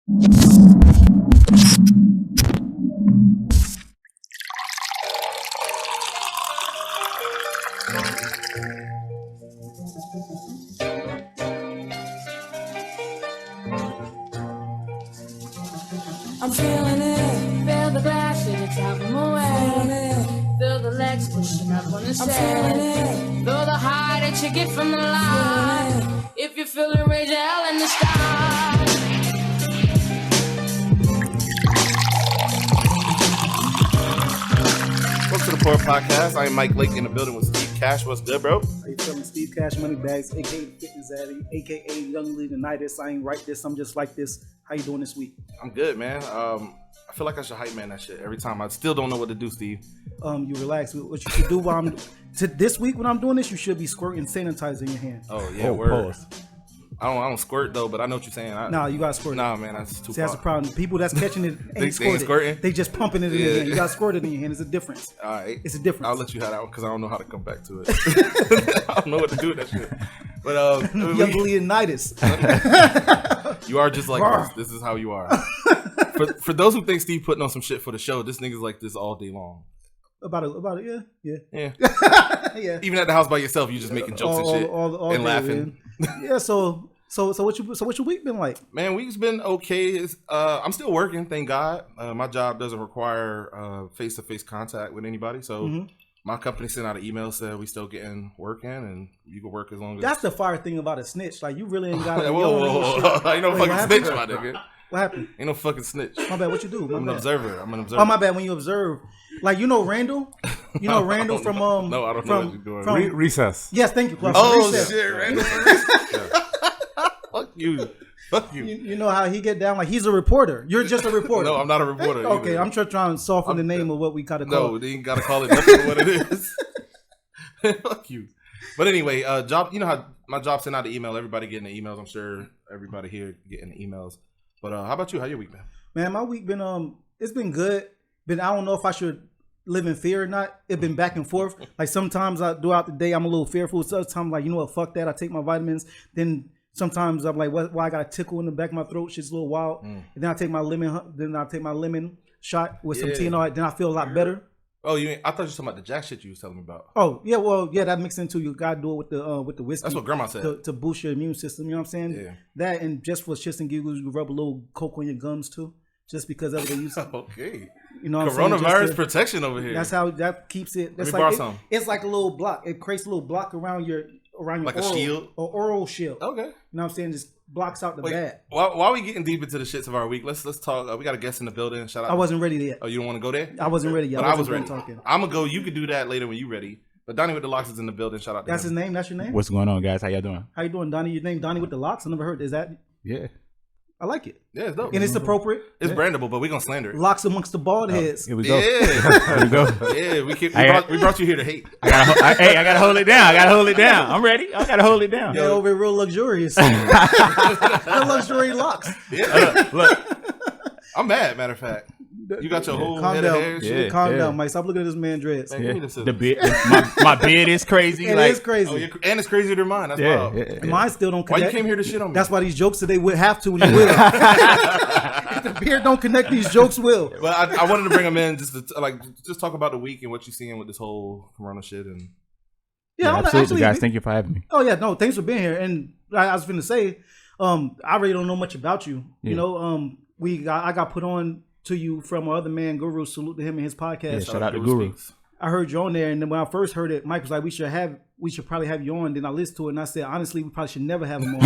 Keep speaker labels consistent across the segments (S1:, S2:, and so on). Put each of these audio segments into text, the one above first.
S1: I'm feeling it, feel the bash at the top of my way. Feel the legs pushing up on the set. I'm feeling it, feel the high that you get from the line. If you feel the rage of hell in the sky.
S2: Welcome to the Poor Podcast. I am Mike Lake in the building with Steve Cash. What's good, bro?
S3: How you feeling? Steve Cash Moneybags, aka Fitness Addy, aka Young Leonidas. I ain't like this. I'm just like this. How you doing this week?
S2: I'm good, man. I feel like I should hype man that shit every time. I still don't know what to do, Steve.
S3: You relax. What you should do while this week when I'm doing this, you should be squirting sanitizer in your hand.
S2: Oh yeah, word. I don't squirt though, but I know what you're saying.
S3: Nah, you gotta squirt.
S2: Nah, man, that's too.
S3: See, that's the problem. People that's catching it ain't
S2: squirting.
S3: They just pumping it in your hand. You gotta squirt it in your hand. It's a difference.
S2: All right,
S3: it's a difference.
S2: I'll let you have that one because I don't know how to come back to it. I don't know what to do with that shit. But
S3: Young Leonidas.
S2: You are just like this. This is how you are. For those who think Steve putting on some shit for the show, this nigga's like this all day long.
S3: About it, yeah.
S2: Yeah. Even at the house by yourself, you just making jokes and shit and laughing.
S3: Yeah. So what's your week been like?
S2: Man, week's been okay. I'm still working, thank God. My job doesn't require face-to-face contact with anybody, so my company sent out an email said we still getting work in, and you can work as long as.
S3: That's the fire thing about a snitch. Like you really ain't got to.
S2: Whoa. Ain't no fucking snitch, my nigga.
S3: What happened?
S2: Ain't no fucking snitch.
S3: My bad. What you do?
S2: I'm an observer.
S3: Oh, my bad. When you observe, like Randall. You know Randall from
S2: No, I don't know what you're doing.
S4: From Recess.
S3: Yes, thank you, Clark.
S2: Oh
S3: Recess.
S2: shit, Randall. Fuck you.
S3: You know how he get down? Like he's a reporter. You're just a reporter.
S2: No, I'm not a reporter.
S3: Okay,
S2: either.
S3: I'm just trying to soften the name of what we gotta call.
S2: No, they ain't gotta call it nothing but what it is. Fuck you. But anyway, job. You know how my job sent out the email. Everybody getting the emails. I'm sure everybody here getting the emails. But how about you? How your week been?
S3: Man, my week been it's been good. But I don't know if I should live in fear or not. It's been back and forth. Like sometimes throughout the day I'm a little fearful. Sometimes like, you know what, fuck that. I take my vitamins. Then sometimes I'm like, why I got a tickle in the back of my throat? Shit's a little wild. And then I take my lemon shot with some tea and all that. Then I feel a lot better.
S2: Oh, I thought you were talking about the jack shit you was telling me about.
S3: Oh, yeah, well, yeah, that mixed into you gotta do it with the whiskey.
S2: That's what grandma said.
S3: To boost your immune system, you know what I'm saying?
S2: Yeah.
S3: That and just for shits and giggles, you rub a little coke on your gums too. Just because that's what they use.
S2: Okay.
S3: You know what
S2: Coronavirus protection over here.
S3: That's how that keeps it. That's it's like a little block. It creates a little block around your
S2: like
S3: oral,
S2: a shield?
S3: Or oral shield.
S2: Okay.
S3: You know what I'm saying? Just blocks out the bad.
S2: While we getting deep into the shits of our week, let's talk. We got a guest in the building. Shout out.
S3: I wasn't ready yet.
S2: Oh, you don't want to go there?
S3: I wasn't ready yet.
S2: But I was ready.
S3: Talking.
S2: I'm going to go. You could do that later when you're ready. But Donnie with the Locks is in the building. Shout out to him.
S3: His name? That's your name?
S4: What's going on, guys? How y'all doing?
S3: How you doing, Donnie? Your name Donnie with the Locks? I never heard. Is that?
S4: Yeah.
S3: I like it.
S2: Yeah, it's dope.
S3: And it's appropriate.
S2: It's brandable, but we're going to slander it.
S3: Locks amongst the bald heads.
S4: Here we go.
S2: Yeah.
S4: Here we go.
S2: Yeah, we brought you here to hate.
S4: I gotta hold it down. I'm ready. I gotta hold it down.
S3: Yeah, over here real luxurious. The luxury locks.
S2: Yeah.
S4: Look.
S2: I'm mad, matter of fact. You got your whole head of hair.
S3: Yeah, calm down, Mike. Stop looking at this man dreads.
S2: Man,
S4: the beard, my beard is crazy.
S3: It is crazy.
S2: Oh, and it's crazier than mine. That's wild.
S3: Yeah. Mine still don't connect.
S2: Why you came here to shit on me?
S3: That's why these jokes today would have to when you will. If the beard don't connect, these jokes will.
S2: But I wanted to bring him in just to just talk about the week and what you're seeing with this whole Corona shit. And
S4: yeah, absolutely, guys. Thank you for having me.
S3: Oh yeah, no, thanks for being here. And I was going to say, I really don't know much about you. Yeah. You know, I got put on to you from our other man, Guru. Salute to him and his podcast.
S4: Yeah, shout out to Guru.
S3: I heard you on there, and then when I first heard it, Mike was like, "We should probably have you on." Then I listened to it, and I said, "Honestly, we probably should never have him on."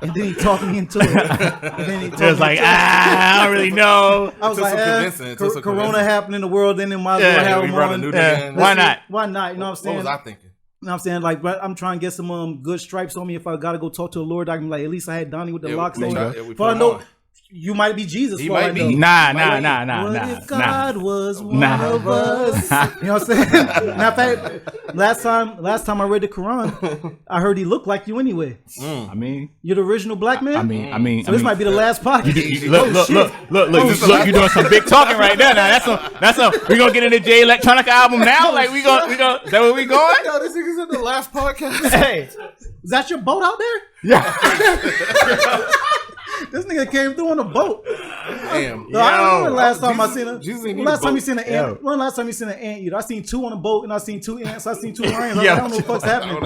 S3: And then he talked me into it.
S4: It was like, I don't really know.
S3: I was like, Corona happened in the world, then it might as well have him on.
S4: Why not?
S3: Why not? You know what I'm saying?
S2: What was I thinking?
S3: You know what I'm saying? Like, I'm trying to get some good stripes on me. If I got to go talk to the Lord, I can at least I had Donnie with the locks on. But I know you might be Jesus.
S2: He might be.
S4: Nah.
S3: What if God was one of us? You know what I'm saying? Matter of fact, last time I read the Quran, I heard he looked like you anyway.
S4: I mean,
S3: you're the original black man.
S4: I mean,
S3: so this might be the last podcast.
S4: Look, you're doing some big talking right now. Now that's some. We gonna get into J Electronica album now? Like we go. Is that where we going?
S2: Yo, this nigga's in the last podcast.
S3: Hey, is that your boat out there?
S4: Yeah.
S3: This nigga came through on a boat.
S2: Damn.
S3: No, I don't remember the last time I
S2: Jesus-
S3: seen a.
S2: Jesus ain't need
S3: Last
S2: a
S3: time you
S2: boat.
S3: seen an ant? When last time you seen an ant eater? I seen 2 on a boat and I seen 2 ants. I seen 2 lions. I don't know what the fuck's happening.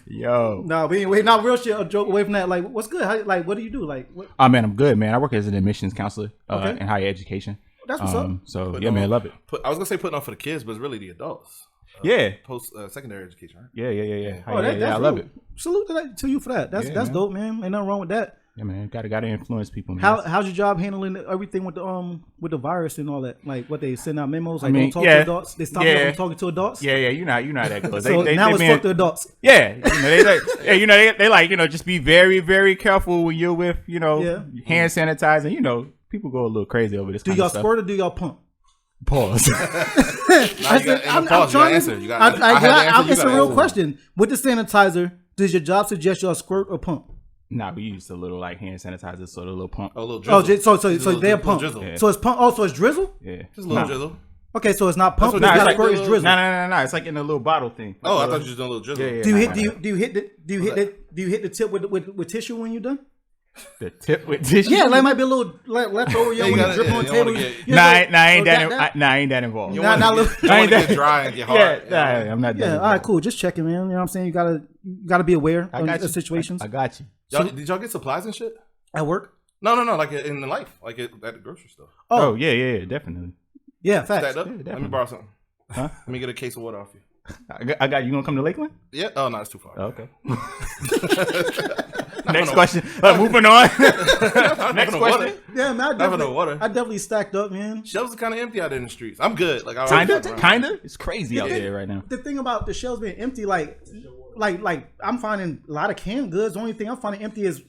S4: Yo.
S3: No, but anyway, not real shit. A joke away from that. Like, what's good? How, like, what do you do? Like, what?
S4: Oh man, I'm good, man. I work as an admissions counselor
S3: Okay.
S4: in higher education.
S3: That's what's up.
S4: So
S2: Putting
S4: yeah, man,
S2: on-
S4: love it.
S2: I was gonna say putting on for the kids, but it's really the adults.
S4: Yeah.
S2: Post secondary education, right?
S4: Yeah.
S3: Oh,
S4: yeah,
S3: that's
S4: I love
S3: real.
S4: it.
S3: Salute to you for that. That's
S4: Yeah,
S3: that's
S4: man.
S3: dope, man. Ain't nothing wrong with that.
S4: Yeah, man. Gotta influence people, man.
S3: How's your job handling everything with the virus and all that? Like, what they send out memos, like
S4: I mean,
S3: don't talk
S4: yeah.
S3: to adults. They stop
S4: Yeah.
S3: from talking to adults.
S4: Yeah, you know how that goes.
S3: So now it's fuck the adults.
S4: Yeah, they like just be very, very careful when you're with hand sanitizer. You know, people go a little crazy over this.
S3: Do
S4: kind
S3: y'all
S4: of stuff.
S3: squirt or do y'all pump?
S4: Pause.
S2: Now you gotta answer. You gotta answer.
S3: It's a real question. With the sanitizer, does your job suggest y'all squirt or pump?
S4: Nah, we used a little like hand sanitizer, so the little pump.
S2: A little
S3: Oh,
S2: drizzle.
S3: so they're pump.
S2: drizzle.
S4: Yeah.
S3: So it's pump. Oh, so it's drizzle.
S4: Yeah,
S2: Just a little drizzle.
S3: Okay, so it's not pump.
S2: That's
S3: It's
S2: what
S3: not
S2: it's
S3: squirt.
S2: like,
S3: It's drizzle.
S4: No. It's like in a little bottle thing.
S2: Oh, I thought you were doing a little drizzle.
S4: Yeah.
S3: Do you hit the tip with tissue when you're done?
S4: The tip with tissue.
S3: Yeah, like might be a little left over.
S2: Yeah,
S3: You
S2: you
S3: know,
S2: gotta-
S3: drip
S2: yeah,
S3: on
S2: you
S3: the
S2: don't
S3: table.
S2: wanna get-
S3: You know,
S4: Nah, I ain't
S3: that.
S4: that involved.
S2: You
S3: Nah,
S2: want
S3: nah,
S2: to
S3: look-
S2: get dry and get hard.
S4: Yeah, I'm not.
S3: Yeah, all right, cool. Just checking, man. You know what I'm saying? You gotta be aware of situations.
S4: I got you.
S2: Did y'all get supplies and shit?
S3: At work.
S2: No, like in the life, like at the grocery store.
S4: Oh yeah, definitely.
S3: Yeah, facts.
S2: Stacked up.
S4: Yeah,
S2: Let me
S4: definitely.
S2: borrow something.
S4: Huh?
S2: Let me get a case of water off you.
S4: I got you. Gonna come to Lakeland?
S2: Yeah. Oh no, it's too far.
S4: Oh, okay. Next question. Moving on. Next question.
S3: Yeah, man.
S2: Never no water.
S3: I definitely stacked up, man.
S2: Shelves are kind of empty out there in the streets. I'm good. Like I always walk around.
S4: Kinda. It's crazy out there right now.
S3: The thing about the shelves being empty, like I'm finding a lot of canned goods. The only thing I'm finding empty is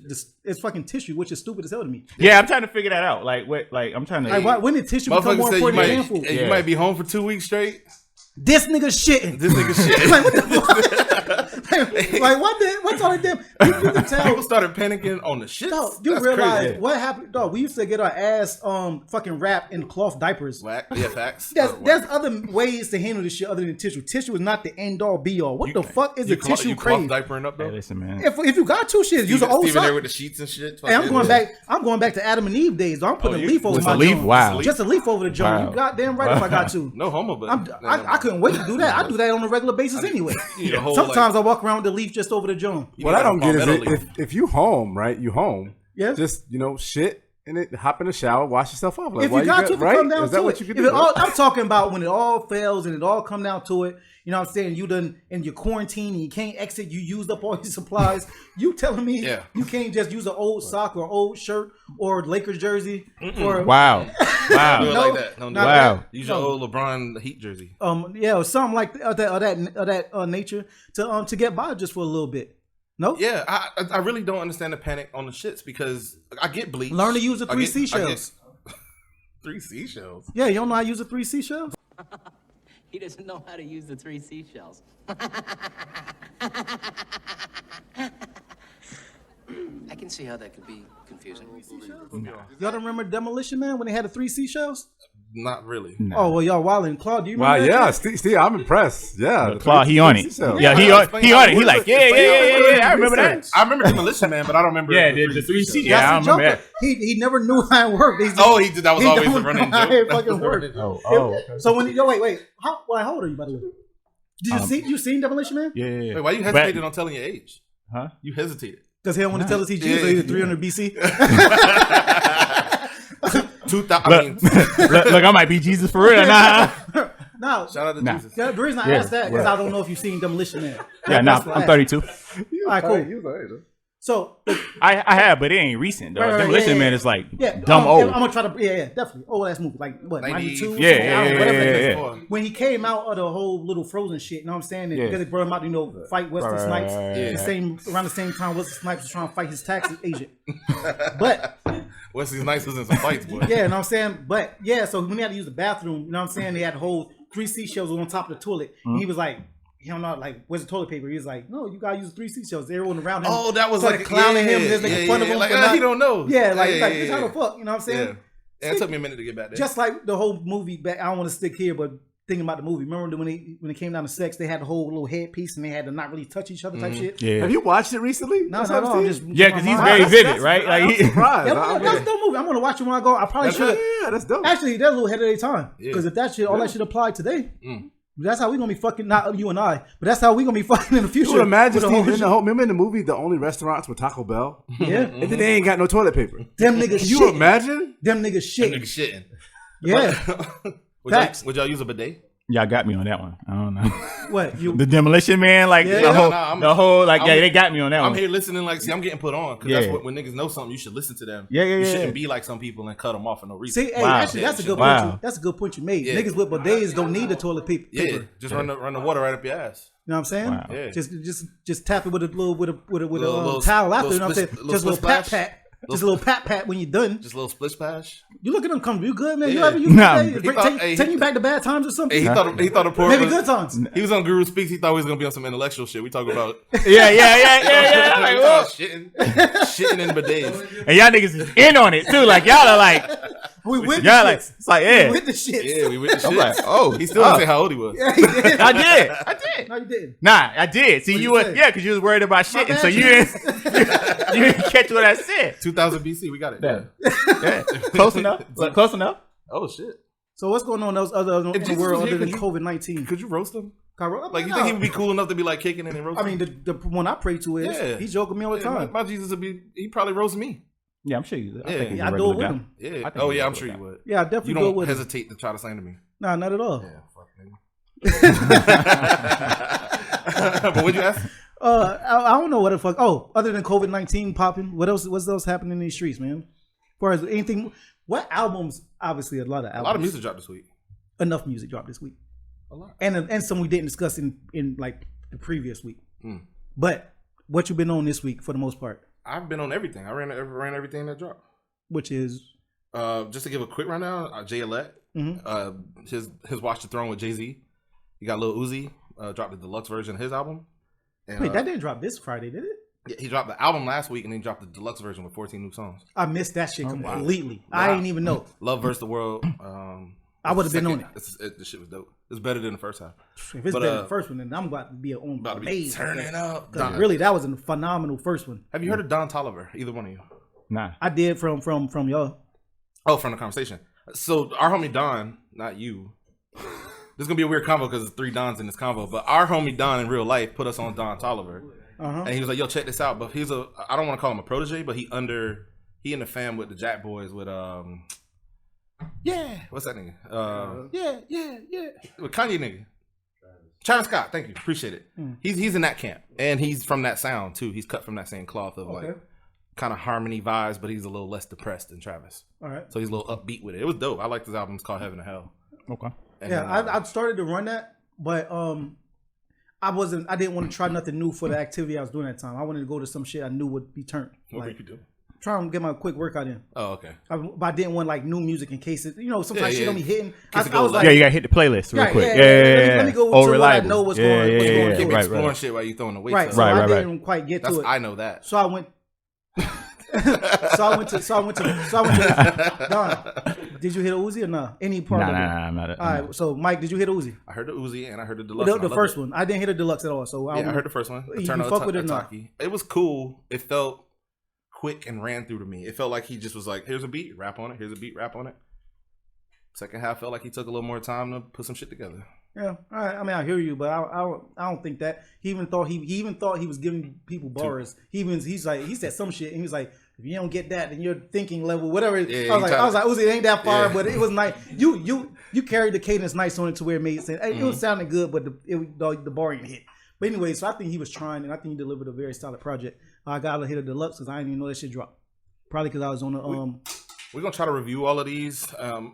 S3: fucking tissue, which is stupid as hell to me.
S4: Yeah, I'm trying to figure that out. Like, what? Like, I'm trying to.
S3: Like, why, when did tissue become more
S2: Motherfuckers say you
S3: important than
S2: might,
S3: hand food?
S2: hey, you
S4: Yeah.
S2: might be home for 2 weeks straight.
S3: This nigga shitting.
S2: This nigga shit.
S3: Like, what the fuck? Like, what's all that damn? You can tell.
S2: People started panicking on the shit.
S3: Dog, you
S2: That's
S3: realize
S2: crazy.
S3: what happened? Dog, we used to get our ass fucking wrapped in cloth diapers.
S2: Whack. Yeah, facts.
S3: There's other ways to handle this shit other than tissue. Tissue is not the end all be all. What the fuck is a tissue
S2: You cloth
S3: crave?
S2: diapering up
S4: Hey,
S2: though.
S4: listen, man.
S3: If you got two shit, use an old
S2: Steven there
S3: sock.
S2: with the sheets and shit.
S3: Hey, I'm going back to Adam and Eve days. I'm putting a leaf over
S4: Just
S3: my
S4: a leaf?
S3: joint.
S4: Wow.
S3: Just a leaf over the joint.
S4: Wow.
S3: You goddamn right if I got to.
S2: No homo, but
S3: I couldn't wait to do that. I do that on a regular basis anyway.
S2: need a whole,
S3: Sometimes I walk around with the leaf just over the joint.
S2: You
S5: What
S2: got
S5: I don't
S2: a
S5: get is
S2: palmetto leaf.
S5: if you home, right? You home.
S3: Yeah.
S5: Just shit and it hop in the shower, wash yourself off. Like,
S3: If
S5: why
S3: you got to,
S5: right?
S3: come down
S5: Is that
S3: to
S5: what
S3: it.
S5: you can
S3: If
S5: do?
S3: it all, I'm talking about when it all fails and it all come down to it. You know what I'm saying? You done in your quarantine and you can't exit. You used up all your supplies. You telling me you can't just use an old sock or old shirt or Lakers jersey or
S4: Wow.
S2: Do it
S4: Wow.
S2: like that. Don't do
S3: not
S2: that.
S4: Wow.
S2: Use your old LeBron Heat jersey.
S3: or something like that nature to get by just for a little bit. No,
S2: Yeah, I really don't understand the panic on the shits because I get bleach.
S3: learn to use the
S2: I
S3: three
S2: get-
S3: seashells.
S2: 3 seashells.
S3: Yeah, you don't know how to use the 3 seashells?
S6: He doesn't know how to use the 3 seashells. I can see how that could be confusing.
S3: Y'all don't remember Demolition Man when they had the 3 seashells?
S2: Not really.
S3: Oh well, y'all wildin'. Claude, do you
S5: Wow,
S3: remember? that
S5: yeah,
S3: shit?
S5: Steve, I'm impressed. Yeah, the
S4: Claw, he on it.
S5: seashells.
S4: Yeah, he on it. He like, yeah. I remember that.
S2: I remember Demolition Man, but I don't remember.
S4: Yeah, the 3
S2: seashells.
S4: seashells. Yeah, I
S3: That's the
S4: remember
S3: joke.
S4: that.
S3: He never knew how it worked.
S2: Oh, he did. That was
S3: He
S2: always
S3: don't
S2: a running
S3: know how
S2: joke.
S3: it
S2: That was
S3: fucking
S2: a running
S3: worked.
S2: joke.
S4: Okay.
S3: So when wait, how old are you by the way? Did you seen Demolition Man?
S4: Yeah.
S2: Wait, why you hesitated on telling your age?
S4: Huh?
S2: You hesitated.
S3: Because he don't want to tell us he's
S2: Yeah,
S3: Jews or he's
S2: yeah.
S3: 300 BC.
S2: 2000. I mean,
S4: Look, I might be Jesus for real. Nah.
S3: No,
S2: shout out to
S4: Nah.
S2: Jesus.
S3: the reason I
S4: Yeah,
S3: asked that is I don't know if you've seen Demolition Man.
S4: Yeah, nah,
S3: That's why I
S4: I'm
S3: asked.
S4: 32.
S3: All right, cool.
S5: He was all right, though.
S3: So
S4: I have, but it ain't recent though.
S3: Right,
S4: Demolition
S3: yeah.
S4: Man is like
S3: yeah,
S4: dumb
S3: I'm
S4: old.
S3: gonna try to definitely old ass movie like what 92
S4: Yeah,
S3: whatever.
S4: yeah.
S3: When he came out of the whole little Frozen shit, you know what I'm saying? And
S4: Yeah.
S3: because they brought him out, fight Wesley
S4: Right,
S3: Snipes.
S4: yeah.
S3: The same around the same time Wesley Snipes was trying to fight his tax agent. But
S2: Wesley Snipes was in some fights, boy.
S3: yeah, you know what I'm saying? But yeah, so when he had to use the bathroom, you know what I'm saying? They had the whole 3 seashells on top of the toilet. And he was like, he don't know, like, where's the toilet paper? He was like, no, you gotta use 3 seashells. Everyone around him.
S2: Oh, that was
S3: started
S2: like
S3: clowning him, just making fun of him.
S2: Like,
S3: for not-
S2: he don't know.
S3: Yeah, like,
S2: yeah,
S3: this how the fuck, you know what I'm saying?
S2: Yeah. It took me a minute to get back there.
S3: Just like the whole movie back, I don't want to stick here, but thinking about the movie. Remember when it came down to sex, they had the whole little headpiece and they had to not really touch each other type shit.
S4: Yeah.
S5: Have you watched it recently?
S3: No, not at all.
S4: Yeah, because he's very vivid, right? Like,
S5: I'm surprised.
S3: That's a dope movie. I'm gonna watch it when I go. I probably should.
S5: Yeah, that's dope.
S3: Actually, they're a little ahead of their time. Because if that shit, all that shit applied today, that's how we gonna be fucking. Not you and I, but that's how we gonna be fucking in the future.
S5: You would imagine,
S3: With the whole
S5: Steve,
S3: shit.
S5: remember in the movie, the only restaurants were Taco Bell?
S3: Yeah.
S5: And then they ain't got no toilet paper.
S3: Them niggas
S5: Can you
S3: shit.
S5: imagine?
S3: Them niggas shit.
S2: Nigga shitting.
S3: Yeah. Facts.
S2: Would y'all use a bidet?
S4: Y'all got me on that one. I don't know.
S3: What you?
S4: The Demolition Man, like
S3: Yeah.
S4: the whole, they got me on that
S2: I'm
S4: one.
S2: here listening, like, see, I'm getting put on because that's what when niggas know something, you should listen to them.
S4: Yeah.
S2: You shouldn't be like some people and cut them off for no reason.
S3: See, hey,
S4: Wow.
S3: actually, that's a good
S4: Wow.
S3: point. That's a good point you made.
S2: Yeah.
S3: Niggas with bidets don't need the toilet paper.
S2: Yeah, just run the water right up your ass.
S3: You know what I'm saying?
S4: Wow.
S2: Yeah.
S3: Just tap it with a
S2: Little
S3: towel after.
S2: little
S3: You know what I'm saying?
S2: split-
S3: Just a little
S2: little
S3: pat
S2: splash.
S3: pat. Just a little pat when you're done.
S2: Just a little splish splash.
S3: You look at them comfortable. You good, man? You
S2: Yeah.
S3: ever use
S4: Nah.
S3: bidet?
S2: He thought- hey,
S3: Take you back to bad times or something?
S2: Hey, he thought the poor
S3: Maybe
S2: was-
S3: good times.
S2: He was on Guru Speaks. He thought he was gonna be on some intellectual shit. We talk about
S4: Yeah.
S2: we
S4: Like,
S2: talk
S4: whoa.
S2: about shitting in bidets.
S4: And y'all niggas is in on it too. Like y'all are like,
S3: We with
S4: y'all
S3: the
S4: like,
S3: shit.
S4: it's like, yeah.
S3: With the shit.
S2: Yeah, we with the shit.
S4: I'm like, oh,
S2: He still didn't say how old he was.
S3: Yeah, he did.
S4: I did.
S3: No, you didn't.
S4: Nah, I did. See,
S3: What'd
S4: you
S3: you
S4: were,
S3: say?
S4: yeah, because you was worried about shit, and
S3: bad.
S4: so you didn't catch what I said.
S2: 2000 BC. We got it.
S4: Yeah. Yeah. Close enough. Look, close enough.
S2: Oh shit.
S3: So what's going on in those other in the
S2: Jesus
S3: world
S2: was here,
S3: other than
S2: could
S3: COVID-19?
S2: Could you roast him? Like you
S3: No.
S2: think he would be cool enough to be like kicking it and roasting?
S3: I mean, the one I pray to is
S2: Yeah.
S3: he's joking me all the time.
S2: My Jesus would be. He probably roast me.
S4: Yeah, I'm sure you. I
S2: Yeah.
S4: think he's
S3: Yeah,
S4: a
S3: I do it
S4: regular
S3: with
S4: guy.
S3: him.
S2: Yeah.
S4: I think
S2: Oh
S4: he's
S2: yeah,
S4: a
S2: I'm
S4: good
S2: sure
S4: guy.
S2: you would.
S3: Yeah, I definitely
S2: You
S3: go
S2: don't
S3: with him.
S2: hesitate to try to slander me.
S3: Nah, not at all.
S2: Yeah, fuck nigga. But what'd you ask?
S3: I don't know what the fuck. Oh, other than COVID-19 popping, what else? What's else happening in these streets, man? As far as anything, what albums? Obviously, a lot of albums.
S2: A lot of music dropped this week.
S3: Enough music dropped this week,
S2: A lot.
S3: and some we didn't discuss in like the previous week.
S2: Mm.
S3: But what you been on this week for the most part?
S2: I've been on everything. I ran everything that dropped.
S3: Which is
S2: Just to give a quick rundown, Jay Elect, his Watch the Throne with Jay-Z. You got Lil Uzi, dropped the deluxe version of his album. And,
S3: wait, that didn't drop this Friday, did it?
S2: yeah, he dropped the album last week and then dropped the deluxe version with 14 new songs.
S3: I missed that shit completely.
S2: Wow.
S3: I didn't even know.
S2: Love vs. the World.
S3: I would have been on it.
S2: The shit was dope. It's better than the first half.
S3: If it's
S2: But,
S3: better than the first one, then I'm about to be on
S2: About to be
S3: amazed.
S2: turning up.
S3: Because really, that was a phenomenal first one.
S2: Have you heard of Don Tolliver? Either one of you?
S4: Nah.
S3: I did from y'all.
S2: Oh, from the conversation. So our homie Don, not you. This is gonna be a weird combo because there's 3 Dons in this combo. But our homie Don in real life put us on Don Tolliver, and he was like, "Yo, check this out." But he's I don't want to call him a protege, but he in the fam with the Jack Boys with what's that nigga? Yeah. With Kanye nigga. Travis Scott, thank you, appreciate it. He's in that camp, and he's from that sound too. He's cut from that same cloth of like kind of harmony vibes, but he's a little less depressed than Travis.
S3: All right.
S2: So he's a little upbeat with it. It was dope. I like this album. It's called Heaven and Hell.
S4: Okay.
S2: And
S3: Yeah,
S2: then,
S3: I started to run that, but I didn't want to try nothing new for the activity I was doing at the time. I wanted to go to some shit I knew would be turned.
S2: what were
S3: Like,
S2: you doing?
S3: trying to get my quick workout in.
S2: Oh, okay.
S3: But I didn't want like new music in case it, sometimes
S2: Yeah,
S3: shit don't be hitting. I
S2: it
S3: was
S2: goes
S3: like,
S4: Yeah, you gotta hit the playlist real
S3: Right,
S4: quick.
S3: yeah,
S4: Yeah.
S3: let me go
S4: Oh,
S3: to what I
S4: reliable.
S3: know what's
S4: Yeah,
S3: going- what's
S4: yeah,
S3: going
S4: yeah,
S3: through.
S2: Keep
S4: right,
S2: exploring
S4: right.
S2: shit while you throwing the weights
S3: right.
S2: up.
S3: So
S4: Right,
S3: I
S4: right,
S3: didn't quite get
S2: That's
S3: to it.
S2: I know that.
S3: So I went. So I went to Don. Did you hit a Uzi or not? Any part
S4: Nah,
S3: of it?
S4: I'm not.
S3: All right. So Mike, did you hit a Uzi?
S2: I heard the Uzi and I heard the deluxe.
S3: The
S2: and I loved
S3: first
S2: it.
S3: one. I didn't hit a deluxe at all. So
S2: Yeah, I heard the first one.
S3: You
S2: Eternal
S3: fuck with it or not?
S2: Ataki. It was cool. It felt quick and ran through to me. It felt like he just was like, "Here's a beat, rap on it. Here's a beat, rap on it." Second half felt like he took a little more time to put some shit together.
S3: Yeah, all right. I mean, I hear you, but I don't think that he even thought he was giving people bars. He said some shit, and he was like, if you don't get that, then your thinking level, whatever.
S2: Yeah,
S3: I was like, Uzi, it ain't that far,
S2: Yeah.
S3: but it was nice. You carried the cadence nice on it to where it made sense. It was sounding good, but the bar ain't hit. But anyway, so I think he was trying, and I think he delivered a very solid project. I got to hit a deluxe because I didn't even know that shit dropped. Probably because I was on the
S2: We're gonna try to review all of these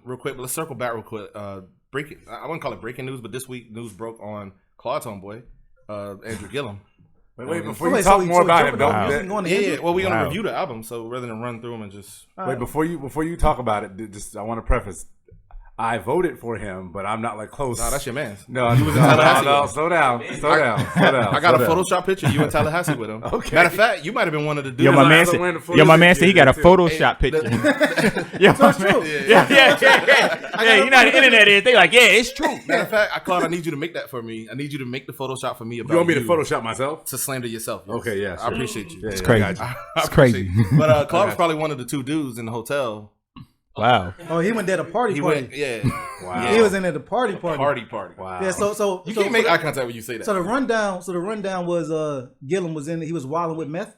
S2: real quick, but let's circle back real quick. I wouldn't call it breaking news, but this week news broke on Claude's homeboy, Andrew Gillum.
S5: Wait, before you talk more about him, don't.
S2: Yeah. Well, we're gonna review the album, so rather than run through them and just
S5: Wait, before you talk about it, I want to preface. I voted for him, but I'm not like close.
S2: Nah, that's your man.
S5: No,
S2: You was in Tallahassee
S5: no,
S2: with him.
S5: slow down.
S2: I got a Photoshop picture. You in Tallahassee with him.
S5: Okay.
S2: Matter of fact, you might have been one of the dudes.
S4: Yo, my man
S5: I
S4: said.
S5: went to
S4: Yo, my man
S5: Photoshop
S4: said he got a
S5: too.
S4: Photoshop picture. Yo, my man. Yeah. You know how the internet is. They like, yeah, it's true.
S2: Matter of fact, Claude, I need you to make that for me. I need you to make the Photoshop for me about
S5: You want me to Photoshop myself?
S2: to slander yourself. Yes.
S5: Okay, yeah,
S2: I
S5: sure.
S2: appreciate you.
S5: Yeah,
S4: It's
S5: yeah,
S4: crazy.
S5: I got you.
S2: I
S4: It's crazy.
S2: appreciate you. But Claude was probably one of the two dudes in the hotel.
S4: Wow.
S3: Oh, he went there to party.
S2: He
S3: party.
S2: went, yeah.
S5: Wow.
S2: Yeah.
S3: He was in there to party.
S2: Party.
S5: Wow.
S3: Yeah. So
S2: You can't make eye contact when you say that.
S3: So the rundown was Gillum was in. He was wilding with meth.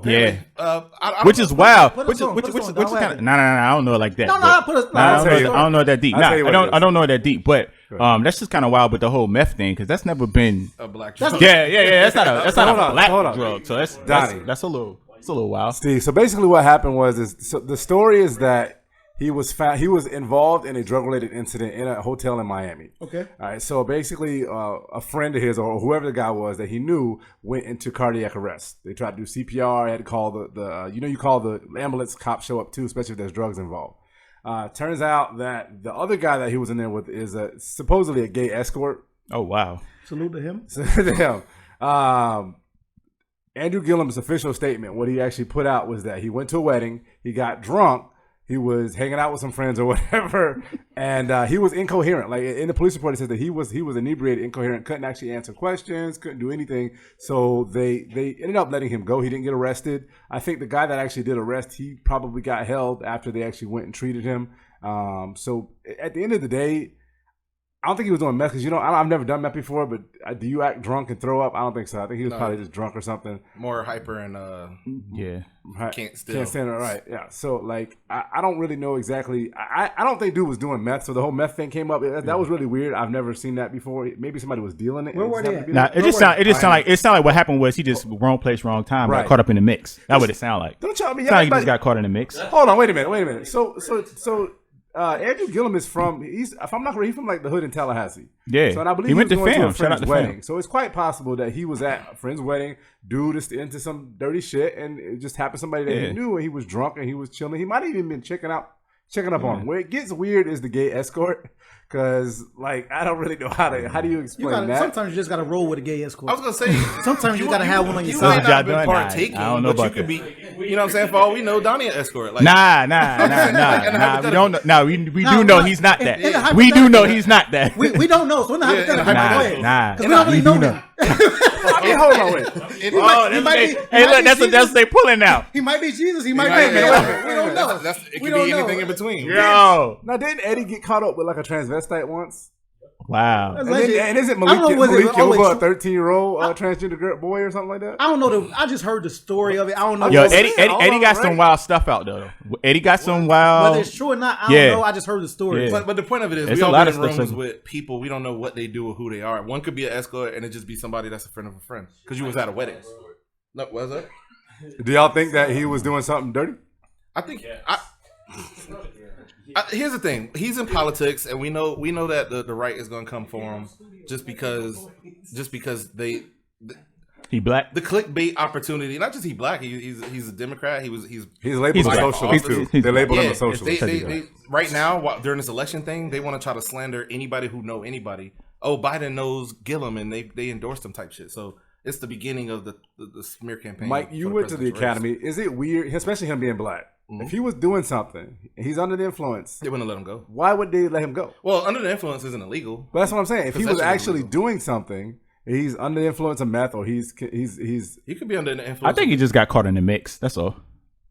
S4: Yeah.
S2: I
S4: Which is wild.
S3: Put
S4: Which
S3: us on,
S4: is
S3: put us on.
S4: kind
S3: Don't
S4: of. No. I don't know it like that.
S3: No,
S4: but-
S3: I put us.
S5: I'll tell you.
S4: I don't know it that deep.
S5: I'll tell you what it is.
S4: I don't know it that deep. But that's just kind of wild with the whole meth thing because that's never been.
S2: a black
S3: That's-
S2: drug.
S4: Yeah. That's not
S5: Hold
S4: a
S5: on,
S4: black
S5: hold on.
S4: drug. So that's
S5: Donnie.
S4: that's a little wild.
S5: Steve, so basically what happened was so the story is that he was involved in a drug-related incident in a hotel in Miami.
S3: Okay.
S5: All right. So basically, a friend of his or whoever the guy was that he knew went into cardiac arrest. They tried to do CPR. Had to call you call the ambulance. Cops show up too, especially if there's drugs involved. Turns out that the other guy that he was in there with is supposedly a gay escort.
S4: Oh wow.
S3: Salute to him.
S5: So damn. Andrew Gillum's official statement, what he actually put out was that he went to a wedding, he got drunk, he was hanging out with some friends or whatever, and he was incoherent. Like in the police report, it says that he was inebriated, incoherent, couldn't actually answer questions, couldn't do anything. So they ended up letting him go. He didn't get arrested. I think the guy that actually did arrest, he probably got held after they actually went and treated him. So at the end of the day, I don't think he was doing meth because I've never done meth before. But do you act drunk and throw up? I don't think so. I think he was probably just drunk or something.
S2: More hyper and
S4: Yeah.
S2: can't
S5: Can't stand it. Right. Yeah. So like, I don't really know exactly. I don't think dude was doing meth. So the whole meth thing came up. That was really weird. I've never seen that before. Maybe somebody was dealing it.
S3: Where were they at?
S4: Nah, it just sound like what happened was he just wrong place, wrong time,
S5: Right.
S4: got caught up in the mix. That's what it sound like.
S5: Don't y'all mean
S4: Sound like he just got caught in the mix.
S5: Hold on. Wait a minute. So Andrew Gillum is from. If I'm not correct, he's from like the hood in Tallahassee.
S4: Yeah.
S5: So and I believe
S4: He went
S5: was
S4: to
S5: going
S4: fam.
S5: a
S4: Shout out
S5: friend's
S4: to
S5: wedding.
S4: fam.
S5: So it's quite possible that he was at a friend's wedding. Dude is into some dirty shit, and it just happened somebody that
S4: Yeah.
S5: he knew, and he was drunk and he was chilling. He might have even been checking up on him. Where it gets weird is the gay escort, because like I don't really know how do you explain that.
S3: Sometimes you just gotta roll with a gay escort.
S2: I was gonna say
S3: Sometimes you gotta have one on your
S2: You
S3: side.
S2: ain't not been
S4: Nah,
S2: partaking,
S4: I don't know
S2: but
S4: about
S2: you could
S4: that.
S2: be. You know what I'm saying? For all we know, Donnie an escort. Like,
S4: Nah. We don't know. No, we do know he's not that. We do know he's not that.
S3: We don't know. So we're not
S2: Yeah, in a
S3: hypothetical.
S4: Nah.
S3: Because we don't really know him.
S5: I mean, hold on, wait.
S4: Hey, look, that's what they pulling now.
S3: He might be Jesus. He might
S2: Right,
S3: be.
S2: yeah.
S3: We don't know.
S2: It
S3: We
S2: could
S3: don't
S2: be
S3: know.
S2: anything in between.
S4: Yo.
S5: Now, didn't Eddie get caught up with like a transvestite once?
S4: Wow.
S5: And isn't
S3: I don't know,
S5: Malik
S3: was it always
S5: Yoba a
S3: true?
S5: 13-year-old transgender boy or something like that?
S3: I don't know. I just heard the story of it. I don't know.
S4: Yo,
S3: whether
S4: Eddie got some wild stuff out though. Eddie got some wild.
S3: it's true or not, I don't
S4: Yeah.
S3: know. I just heard the story.
S4: Yeah.
S2: But the point of it is,
S4: It's
S2: we
S4: a
S2: all
S4: lot
S2: get
S4: of
S2: in
S4: stuff
S2: rooms
S4: like-
S2: with people. We don't know what they do or who they are. One could be an escort, and it just be somebody that's a friend of a friend. Because you was at a wedding. No, was that?
S5: Do y'all think that he was doing something dirty?
S2: I think. Here's the thing. He's in politics, and we know that the right is going to come for him just because they.
S4: He black.
S2: The clickbait opportunity, not just he black, he's a Democrat. He's
S5: labeled
S4: He's
S5: a
S4: black.
S5: socialist too.
S4: He's
S5: They labeled him
S2: yeah,
S5: a socialist.
S2: they right now during this election thing, they want to try to slander anybody who know anybody. Oh, Biden knows Gillum, and they endorsed him type shit. So it's the beginning of the smear campaign.
S5: Mike, you
S2: for
S5: went to the
S2: presidential race.
S5: academy. Is it weird, especially him being black? If he was doing something, and he's under the influence,
S2: They wouldn't let him go.
S5: why would they let him go?
S2: Well, under the influence isn't illegal.
S5: But that's what I'm saying. If he was
S2: Possession is
S5: actually
S2: illegal.
S5: doing something, he's under the influence of meth, or he's
S2: He could be under the influence.
S4: I think he just got caught in the mix. That's all.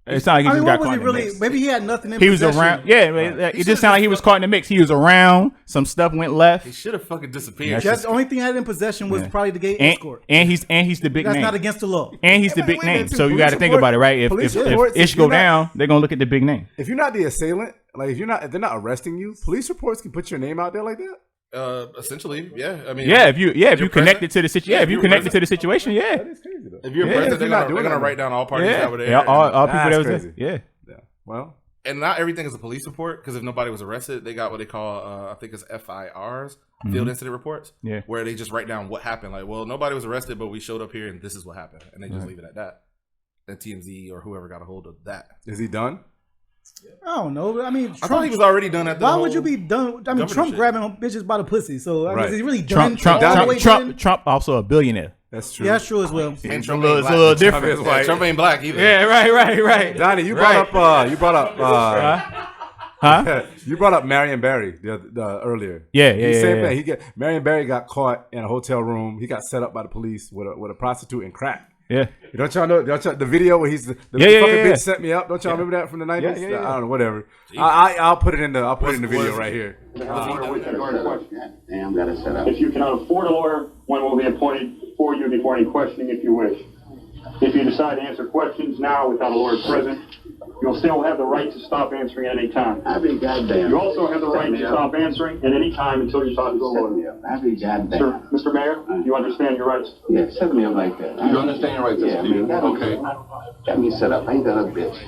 S4: It sounded like he
S3: I
S4: just
S3: mean,
S4: got
S3: what was
S4: caught
S3: he
S4: in the
S3: really?
S4: mix.
S3: Maybe he had nothing in
S4: He was
S3: possession.
S4: around. Yeah, it just sounded like he was caught in the mix. He was around. Some stuff went left.
S2: he should have fucking disappeared.
S3: That's the only thing I had in possession was probably the gay escort.
S4: And he's the big
S3: That's
S4: name.
S3: not against the law.
S4: And he's the
S5: Yeah,
S4: big
S5: wait a minute,
S4: name.
S5: too.
S4: So you
S5: Police
S4: got to think
S5: report-
S4: about it, right?
S5: police
S4: If
S5: reports,
S4: ish
S5: if
S4: go
S5: you're not-
S4: down, they're gonna look at the big name.
S5: if you're not the assailant, like if they're not arresting you, police reports can put your name out there like that.
S2: Essentially, yeah. I mean,
S4: Yeah, if you
S2: you're
S4: connected to the situation,
S2: Yeah,
S4: if you
S2: you're
S4: connected
S2: present.
S4: to the situation, yeah,
S5: That's crazy though.
S2: if you're
S4: Yeah,
S2: president,
S5: if
S2: they're
S5: you're not
S2: gonna
S5: doing
S2: write down all parties
S4: yeah,
S2: that were there.
S4: yeah. All people
S5: That's
S4: that was
S5: crazy.
S4: there, yeah.
S5: Yeah. Well,
S2: And not everything is a police report, because if nobody was arrested, they got what they call, I think it's FIRs, field incident reports,
S4: Yeah.
S2: where they just write down what happened. Like, well, nobody was arrested, but we showed up here and this is what happened, and they just leave it at that. Then TMZ or whoever got a hold of that.
S5: is he done?
S3: I don't know. I mean,
S2: I thought he was already done at the
S3: why
S2: whole
S3: would you be done? I mean, Trump
S2: shit.
S3: grabbing bitches by the pussy. So I mean,
S5: Right.
S3: is he really done?
S4: Trump also a billionaire.
S5: That's true.
S3: Yeah, that's true as well.
S2: And
S4: It's a
S2: Trump
S4: little,
S2: ain't
S4: it's a little
S2: black.
S4: different.
S2: Yeah, Trump ain't black either.
S4: Yeah, right.
S5: Donnie, you brought up Marion Barry the earlier.
S4: Yeah.
S5: Same thing. Marion Barry got caught in a hotel room. He got set up by the police with a prostitute and crack.
S4: Yeah.
S5: Don't y'all know the video where he's the fucking bitch set me up? Don't y'all remember that from the 90s?
S4: Yeah.
S5: I don't know, whatever. I'll put it in the video right here.
S7: Damn, got it set up.
S8: If you cannot afford a lawyer, one will be appointed for you before any questioning if you wish. If you decide to answer questions now without a lawyer present, you'll still have the right to stop answering at any time.
S7: I'll be goddamn.
S8: You also have the right to stop answering at any time until you talk to a lawyer.
S7: I'll be goddamn.
S8: Sir, Mr. Mayor, you understand your rights?
S7: Yeah, set me up like that.
S9: You understand your rights?
S7: Yeah, I mean,
S9: okay.
S7: Got me set up. I ain't that other bitch.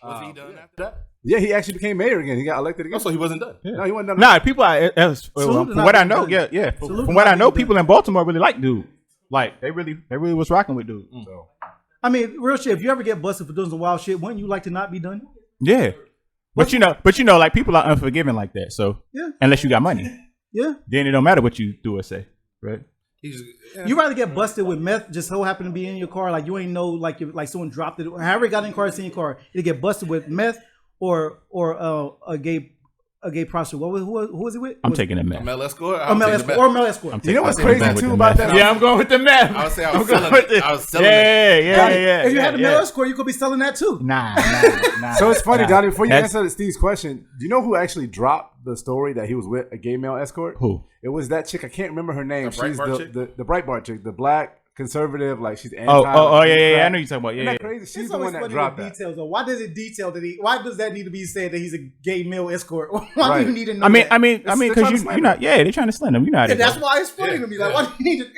S2: Was he done after that?
S5: Yeah, he actually became mayor again. He got elected again.
S2: Also, he wasn't done.
S5: No, he wasn't done.
S4: Nah, people are,
S3: Salute
S4: from what I know,
S3: done.
S4: yeah.
S3: Salute
S4: From what
S3: not
S4: I know,
S3: being
S4: people in Baltimore really like dude. Like they really was rocking with dude. So.
S3: I mean, real shit. If you ever get busted for doing some wild shit, wouldn't you like to not be done?
S4: Yeah. But you know, like people are unforgiving like that. So
S3: Yeah.
S4: unless you got money,
S3: Yeah.
S4: then it don't matter what you do or say, right?
S3: You rather get busted with meth just so happen to be in your car, like you ain't know, like someone dropped it. However it got in your car, it's in your car. You get busted with meth or a gay prostitute. Who was it with?
S4: I'm taking a meth.
S2: Male escort?
S3: Or male escort.
S5: You know what's
S2: I'll take the
S5: crazy
S2: meth with
S5: too
S2: the
S5: about
S2: meth.
S5: that?
S4: Yeah, I'm going with the meth.
S2: I would say I
S4: I'm
S2: was
S4: going
S2: selling
S4: with
S2: it. I was selling it.
S4: Yeah.
S3: If you had a male escort, you could be selling that too.
S4: Nah.
S5: So it's funny,
S4: Nah.
S5: Donnie, before you
S4: That's-
S5: answer Steve's question, do you know who actually dropped the story that he was with a gay male escort?
S4: Who?
S5: It was that chick. I can't remember her name.
S2: The
S5: She's
S2: Breitbart chick?
S5: the Breitbart chick, the black conservative, like she's anti.
S4: Oh, yeah. I know you're talking about.
S5: Isn't
S4: Yeah.
S5: that crazy? She's
S3: It's
S5: the one
S3: always
S5: that
S3: funny
S5: dropped
S3: with
S5: that.
S3: details though. Why does it detail that why does that need to be said that he's a gay male escort? Why
S5: Right.
S3: do you need to know
S4: I mean,
S3: that?
S4: because
S5: trying to
S4: you're
S5: slam
S4: not.
S5: him.
S4: Yeah, they're trying to slam him. You know how
S3: Yeah,
S4: they
S3: that's
S4: go.
S3: why it's funny
S2: Yeah,
S3: to me. Like,
S2: yeah.
S3: why do you need to,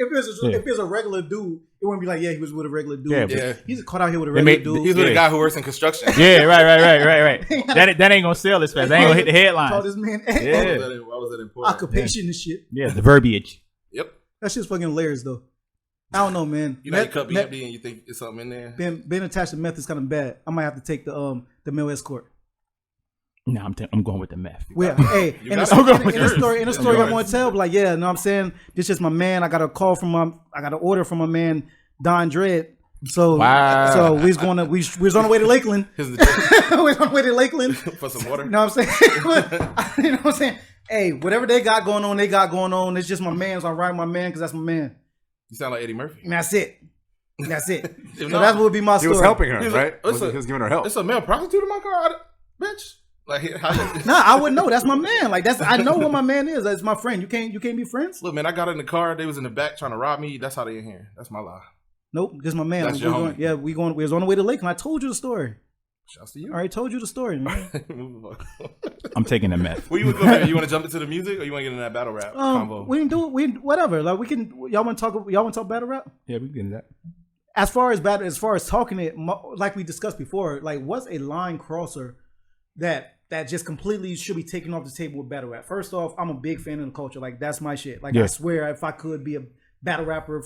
S3: if it's a regular dude, it wouldn't be like, yeah, he was with a regular dude.
S4: Yeah,
S2: Yeah.
S3: He's caught out here with a
S4: They
S3: regular
S4: made-
S3: dude.
S2: He's with
S4: Yeah.
S2: a guy who works in construction.
S4: Yeah, right. That ain't gonna sell as fast. That ain't gonna hit the
S3: Call
S4: headlines.
S3: this man
S4: Yeah.
S2: Why was that important?
S3: occupation and shit.
S4: Yeah, the verbiage.
S2: Yep.
S3: That shit's fucking hilarious though. I don't know, man.
S2: You know, your
S3: Meth-
S2: cup be
S3: meth-
S2: empty and you think it's something in there.
S3: being attached to meth is kind of bad. I might have to take the male escort.
S4: No, I'm going with the meth.
S3: Well, hey,
S2: You
S3: in
S2: got
S3: the
S2: it.
S3: story,
S2: Yours.
S3: I'm going to tell, but like, yeah, know what I'm saying? This is my man. I got a call from I got an order from my man, Don Dredd. So,
S4: Wow.
S3: so we was on the way to Lakeland.
S2: Here's the
S3: We was on the way to Lakeland.
S2: for some water.
S3: You know what I'm saying? You know what I'm saying? Hey, whatever they got going on, It's just my man. So I'm riding my man because that's my man.
S2: You sound like Eddie Murphy.
S3: And that's it. That's it. So
S2: No.
S3: that would be my
S5: He
S3: story.
S5: was helping her,
S2: He's
S5: right?
S2: like,
S5: He was giving her help.
S2: It's a male prostitute in my car, bitch. Like,
S3: Nah, I wouldn't know. That's my man. Like I know what my man is. That's my friend. You can't be friends.
S2: Look, man, I got in the car. They was in the back trying to rob me. That's how they in here. That's my lie.
S3: Nope, just my man.
S2: That's your homie.
S3: We was on the way to Lakeland. I told you the story.
S2: Shouts to you.
S3: I already told you the story, man.
S4: I'm taking the meth.
S2: Where you would go there? You want to jump into the music or you want to get in that battle rap combo?
S3: We can do it. Whatever. Like we can. Y'all want to talk battle rap?
S4: Yeah, we can get into that.
S3: As far as talking it, like we discussed before, like what's a line crosser that just completely should be taken off the table with battle rap? First off, I'm a big fan of the culture. Like that's my shit. Like
S4: Yeah.
S3: I swear, if I could be a battle rapper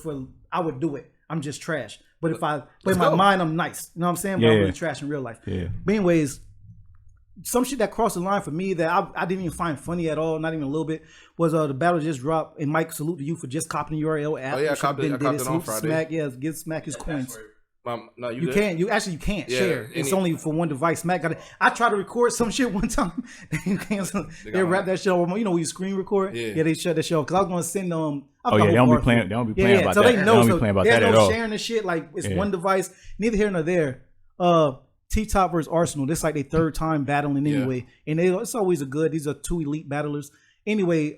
S3: I would do it. I'm just trash. But in my mind, I'm nice. You know what I'm saying? But I'm
S4: Yeah.
S3: really trash in real life.
S4: Yeah.
S3: But anyways, some shit that crossed the line for me that I didn't even find funny at all, not even a little bit, was the battle just dropped. And Mike, salute to you for just copying the URL app.
S2: Oh, yeah, I
S3: You should've
S2: copped it.
S3: been
S2: I
S3: did
S2: copped it on
S3: Salute to
S2: Friday.
S3: Smack, yeah, give Smack his coins.
S2: No, you
S3: You
S2: good?
S3: can't. You can't
S2: Yeah,
S3: share. It's
S2: any-
S3: only for one device. Smack got it. I tried to record some shit one time. They wrapped that shit on. You know, when you screen record.
S2: Yeah.
S3: They shut that shit off because I was going to send
S4: Oh yeah, they don't be playing. They don't be playing about
S3: so
S4: that.
S3: they know.
S4: They don't
S3: So
S4: be playing about
S3: there's
S4: that at
S3: no
S4: all.
S3: sharing the shit. Like it's
S4: Yeah.
S3: one device. Neither here nor there. T-Top versus Arsenal. This is like their third time battling anyway, and it's always a good. These are two elite battlers. Anyway,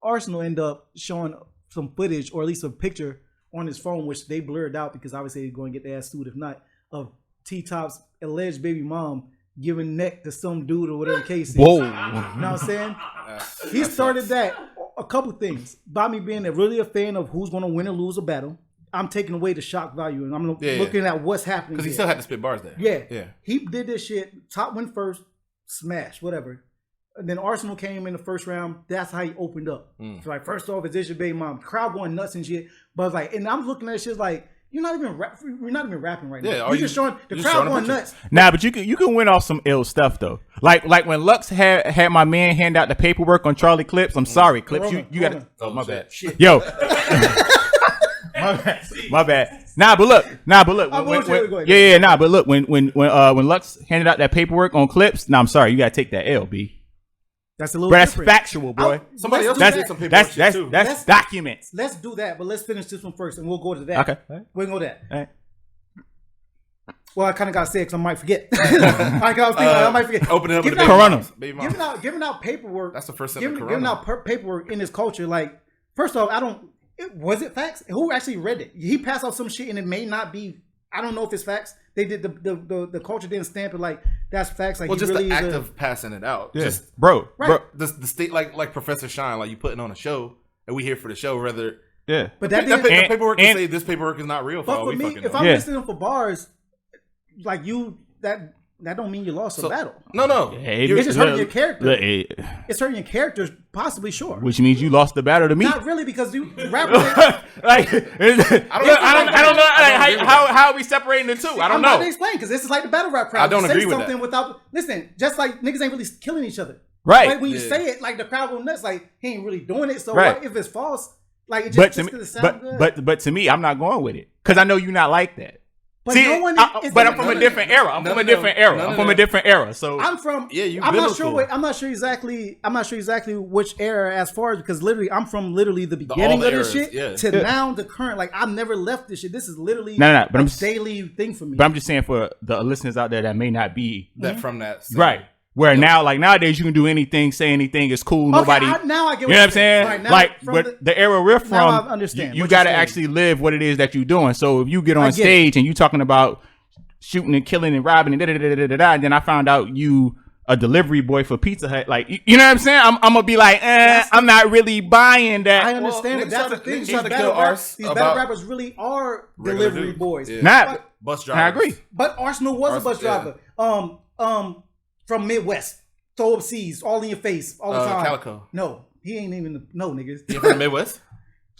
S3: Arsenal end up showing some footage or at least a picture on his phone, which they blurred out because obviously they're going to get their ass sued if not, of T-Top's alleged baby mom giving neck to some dude or whatever the case is.
S4: Whoa.
S3: You know what I'm saying? He started that. A couple things. By me being really a fan of who's going to win or lose a battle, I'm taking away the shock value and I'm looking at what's happening.
S2: Because he
S3: here.
S2: still had to spit bars there.
S3: Yeah. He did this shit. Top went first, smash, whatever. And then Arsenal came in the first round. That's how he opened up. So like, first off, it's this your baby mom. Crowd going nuts and shit. But it's like, and I'm looking at shit like, You're not even rapping right
S2: Yeah,
S3: now.
S2: are
S3: You're
S2: you-
S3: just showing the
S2: you're
S3: crowd
S2: showing a
S3: going
S2: picture.
S3: nuts.
S4: Nah, but you can win off some ill stuff though. Like when Lux had my man hand out the paperwork on Charlie Clips. I'm sorry, Clips. You got to. Oh my bad. Yo. My bad. Nah, but look. But look, when Lux handed out that paperwork on Clips, I'm sorry, you gotta take that L, B.
S3: That's a little
S4: But that's
S3: different.
S4: factual, boy.
S2: Somebody else
S3: Let's
S2: did
S3: do
S2: some
S3: that.
S2: paperwork shit too.
S4: That's documents.
S3: Let's do that, but let's finish this one first, and we'll go to that.
S4: Okay.
S3: We'll go to that.
S4: All right.
S3: Well, I kind of got to say it because I might forget. I might forget.
S2: Open it up with
S3: Giving
S2: the
S3: out-
S4: Corona.
S2: baby mama.
S3: Giving out paperwork.
S2: That's the first step
S3: Giving,
S2: of
S3: giving
S2: Corona.
S3: out paperwork in this culture. Like, first off, was it facts? Who actually read it? He passed out some shit, and it may not be. I don't know if it's facts. They did the culture didn't stamp it like that's facts. Like,
S2: Well,
S3: he
S2: just
S3: really
S2: the
S3: is
S2: act
S3: a-
S2: of passing it out.
S4: Yeah.
S2: Just
S4: Bro.
S2: the state like Professor Shine, like you putting on a show, and we here for the show. Rather,
S4: Yeah.
S3: But that
S2: that
S3: didn't.
S2: paperwork can
S4: and-
S2: say this paperwork is not real. For
S3: But
S2: all
S3: for
S2: we
S3: me,
S2: fucking
S3: if
S2: know.
S3: I'm
S4: Yeah.
S3: listening for bars, like you, that don't mean you lost a battle.
S2: No.
S3: It's just hurting your character.
S4: Look,
S3: It's hurting your characters, possibly, sure.
S4: which means you lost the battle to me.
S3: Not really, because you rappers.
S4: Like, I don't know. Like, how are we separating the two? I don't
S3: I'm about
S4: know.
S3: to explain because this is like the battle rap crowd.
S2: I don't
S3: You say
S2: agree with
S3: something
S2: that.
S3: without listen. Just like niggas ain't really killing each other,
S4: Right.
S3: Like when you
S2: Yeah.
S3: say it, like the crowd go nuts. Like he ain't really doing it. So
S4: Right.
S3: what if it's false? Like it
S4: But
S3: just
S4: to me,
S3: because it sounds good.
S4: but to me, I'm not going with it because I know you're not like that.
S3: But
S4: See,
S3: no one is
S4: but I'm
S3: none
S4: from a
S3: of
S4: different
S3: them.
S4: era. I'm
S2: none
S4: from a
S2: of them-
S4: different era.
S2: none
S4: I'm
S2: of
S4: from a
S2: them-
S4: different era. So
S3: I'm from.
S2: Yeah, you
S3: I'm not
S2: biblical.
S3: sure. I'm not sure exactly. I'm not sure exactly which era as far as because literally I'm from literally the beginning
S2: the
S3: of this
S2: eras,
S3: shit
S2: yeah.
S3: to now the current. Like I've never left this shit. This is literally
S4: No, but
S3: a
S4: I'm
S3: daily thing for me.
S4: But I'm just saying for the listeners out there that may not be
S2: that from that same-
S4: right. Where now, like nowadays, you can do anything, say anything, it's cool. Nobody.
S3: now I get.
S4: You know what I'm saying?
S3: Right, now
S4: like,
S3: from
S4: but the era we're from,
S3: now I understand
S4: you
S3: what
S4: got to
S3: you're saying.
S4: actually live what it is that you're doing. So if you get
S3: I
S4: on
S3: get
S4: stage and you talking about shooting and killing and robbing and and then I found out you a delivery boy for Pizza Hut, like you know what I'm saying? I'm gonna be like, I'm not really buying that.
S3: I understand,
S2: Well,
S3: but that's the
S2: niggas
S3: thing.
S2: try
S3: These
S2: to
S3: battle
S2: kill
S3: rappers,
S2: us about
S3: rappers really are
S2: regular
S3: delivery
S2: dudes.
S3: boys.
S2: Yeah.
S4: Not,
S2: bus
S4: I
S2: drivers.
S4: agree.
S3: But Arsenal was a
S2: Arsenal,
S3: bus driver. From Midwest, throw up C's, all in your face, all the time.
S2: Calico.
S3: No, he ain't even niggas.
S2: You from the Midwest?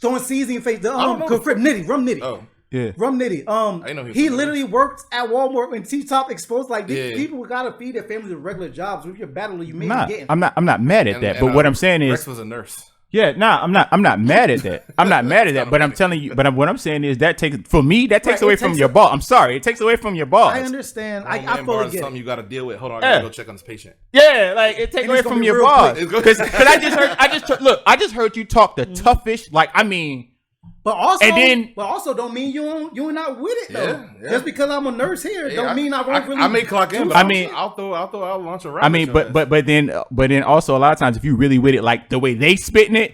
S3: Throwing C's in your face. The
S2: don't know.
S3: Rum Nitty.
S2: Oh,
S4: Yeah.
S3: Rum Nitty.
S2: I know he was
S3: he
S2: from
S3: literally worked at Walmart when T-Top exposed. Like these
S2: Yeah.
S3: people gotta feed their families with regular jobs. If you're a battler, you may be getting.
S4: I'm not mad at that. But what I'm saying is,
S2: Rex was a nurse.
S4: yeah, I'm not mad at that. I'm not mad at that. But I'm telling you, what I'm saying is that takes
S3: Right,
S4: away
S3: it
S4: from
S3: takes
S4: your
S3: a-
S4: boss. I'm sorry, it takes away from your boss.
S3: I understand. I
S2: Man,
S3: fully
S2: bars
S3: get
S2: something
S3: it.
S2: you got to deal with. Hold on, I
S4: Yeah.
S2: gotta go check on this patient.
S4: Yeah, like it takes
S3: And
S4: away
S3: it's gonna
S4: from
S3: be
S4: your
S3: real
S4: boss.
S3: quick.
S4: Because I just heard you talk the toughest. Like I mean,
S3: But also,
S4: And then-
S3: don't mean you're not with it though.
S2: Yeah.
S3: Just because I'm a nurse here, don't mean I won't really.
S2: I may clock in, but
S4: I mean-
S2: I'll throw out a launch around.
S4: I mean, but then also a lot of times if you really with it, like the way they spitting it,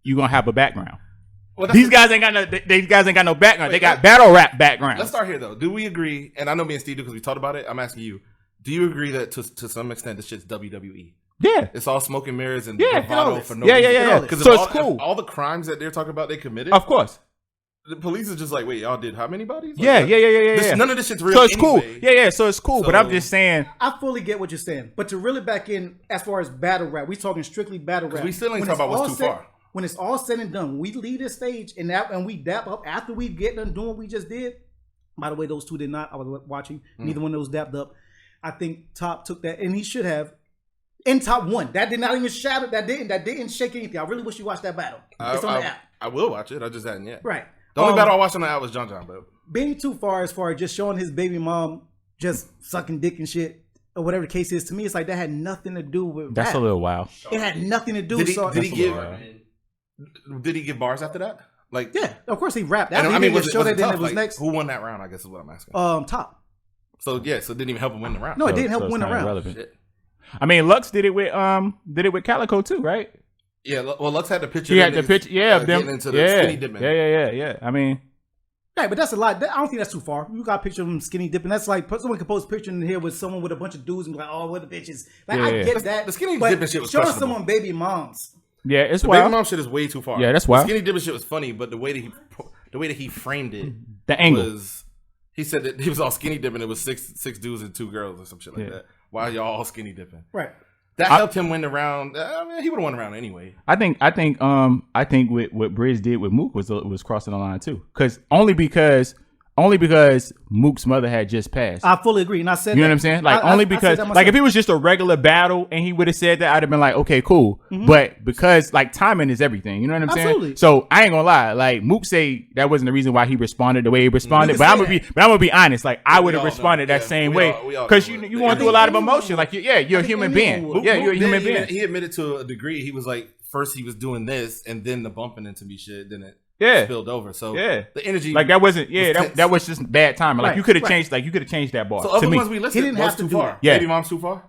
S4: you gonna have a background. These guys ain't got no background. They got battle rap background.
S2: Let's start here though. Do we agree? And I know me and Steve do because we talked about it. I'm asking you. Do you agree that to some extent this shit's WWE?
S4: Yeah.
S2: It's all smoke and mirrors and
S4: Yeah,
S2: bravado
S3: this.
S2: for no
S4: Yeah.
S2: reason. Because
S4: So it's cool.
S2: all the crimes that they're talking about they committed.
S4: Of course.
S2: The police is just like, wait, y'all did how many bodies? Like,
S4: Yeah.
S2: None of this shit's real.
S4: So it's cool.
S2: anyway.
S4: Yeah. So it's cool. But I'm
S2: So-
S4: just saying.
S3: I fully get what you're saying, but to really back in as far as battle rap, we talking strictly battle rap.
S2: we still ain't
S3: When
S2: talking
S3: it's
S2: about what's
S3: all
S2: too far.
S3: When it's all said and done, when we leave this stage and we dap up after we get done doing what we just did. By the way, those two did not. I was watching. Neither one of those dapped up. I think Top took that, and he should have. And Top won. That did not even shatter. That didn't shake anything. I really wish you watched that battle. It's on the app.
S2: I will watch it. I just hadn't yet.
S3: Right.
S2: The only battle I watched on the app was John, bro.
S3: Being too far as just showing his baby mom just sucking dick and shit, or whatever the case is, to me, it's like that had nothing to do with
S4: That's
S3: rap.
S4: a little wild.
S3: It had nothing to do
S2: Did
S3: with
S2: he give bars after that? Like,
S3: yeah, of course he rapped.
S2: And,
S3: After
S2: I mean,
S3: he
S2: was
S3: did
S2: it,
S3: show
S2: was
S3: that
S2: it
S3: then
S2: tough?
S3: it was
S2: Like,
S3: next.
S2: who won that round? I guess is what I'm asking.
S3: Top.
S2: So yeah, so it didn't even help him win the round.
S3: No, it
S4: So-
S3: didn't help
S4: so it's
S3: win the
S4: not
S3: round.
S4: irrelevant.
S2: Shit.
S4: I mean, Lux did it with Calico too, right?
S2: Yeah, well, Lux had the picture.
S4: He
S2: of
S4: had the
S2: niggas,
S4: picture, of them.
S2: getting into the
S4: Yeah.
S2: skinny dipping.
S4: Yeah. I mean,
S3: Right, but that's a lot. I don't think that's too far. You got a picture of him skinny dipping. That's like someone can post a picture in here with someone with a bunch of dudes and be like, "Oh, what the bitches." Like I
S4: Yeah.
S3: get that.
S2: The skinny
S3: but
S2: dipping shit was
S3: showing
S2: questionable.
S3: someone baby moms.
S4: yeah, it's
S2: The baby
S4: wild.
S2: mom shit is way too far.
S4: Yeah, that's
S2: The
S4: wild.
S2: skinny dipping shit was funny, but the way that he framed it,
S4: The angle.
S2: was he said that he was all skinny dipping. It was six dudes and 2 girls or some shit like
S4: Yeah.
S2: that. Why y'all all skinny dipping?
S3: Right.
S2: That helped him win the round. I mean, he would have won the round anyway.
S4: I think what Briz did with Mook was crossing the line too, because only because Mook's mother had just passed.
S3: I fully agree, and I said
S4: you know what I'm saying? Like only because like if it was just a regular battle and he would have said that, I'd have been like, okay, cool. But because like timing is everything, you know what I'm saying? So I ain't gonna lie, like Mook say that wasn't the reason why he responded the way he responded. But I'm gonna be honest, like I would have responded that same way because you going through a lot of emotion. Like you're a human being. Yeah, you're a human being.
S2: He admitted to a degree. He was like, first he was doing this, and then the bumping into me shit, then it spilled over. So the energy,
S4: like that wasn't that was just bad timing. Like you could have changed, like you could have changed that bar.
S2: So other
S4: me.
S2: ones we listed,
S3: he didn't have to
S2: too
S3: do
S2: far.
S3: that.
S4: Yeah,
S2: Baby mom's too far.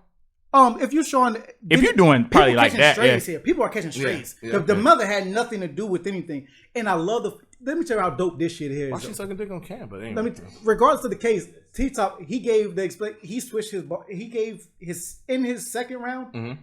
S3: If you're showing,
S4: if you're doing probably like that,
S3: here. People are catching strays.
S2: Yeah,
S3: the mother had nothing to do with anything, and I love the. Let me tell you how dope this shit here is.
S2: Why she sucking dick on cam? But anyway.
S3: Let me, regardless of the case, T-Top he gave the he switched his he gave his in his second round.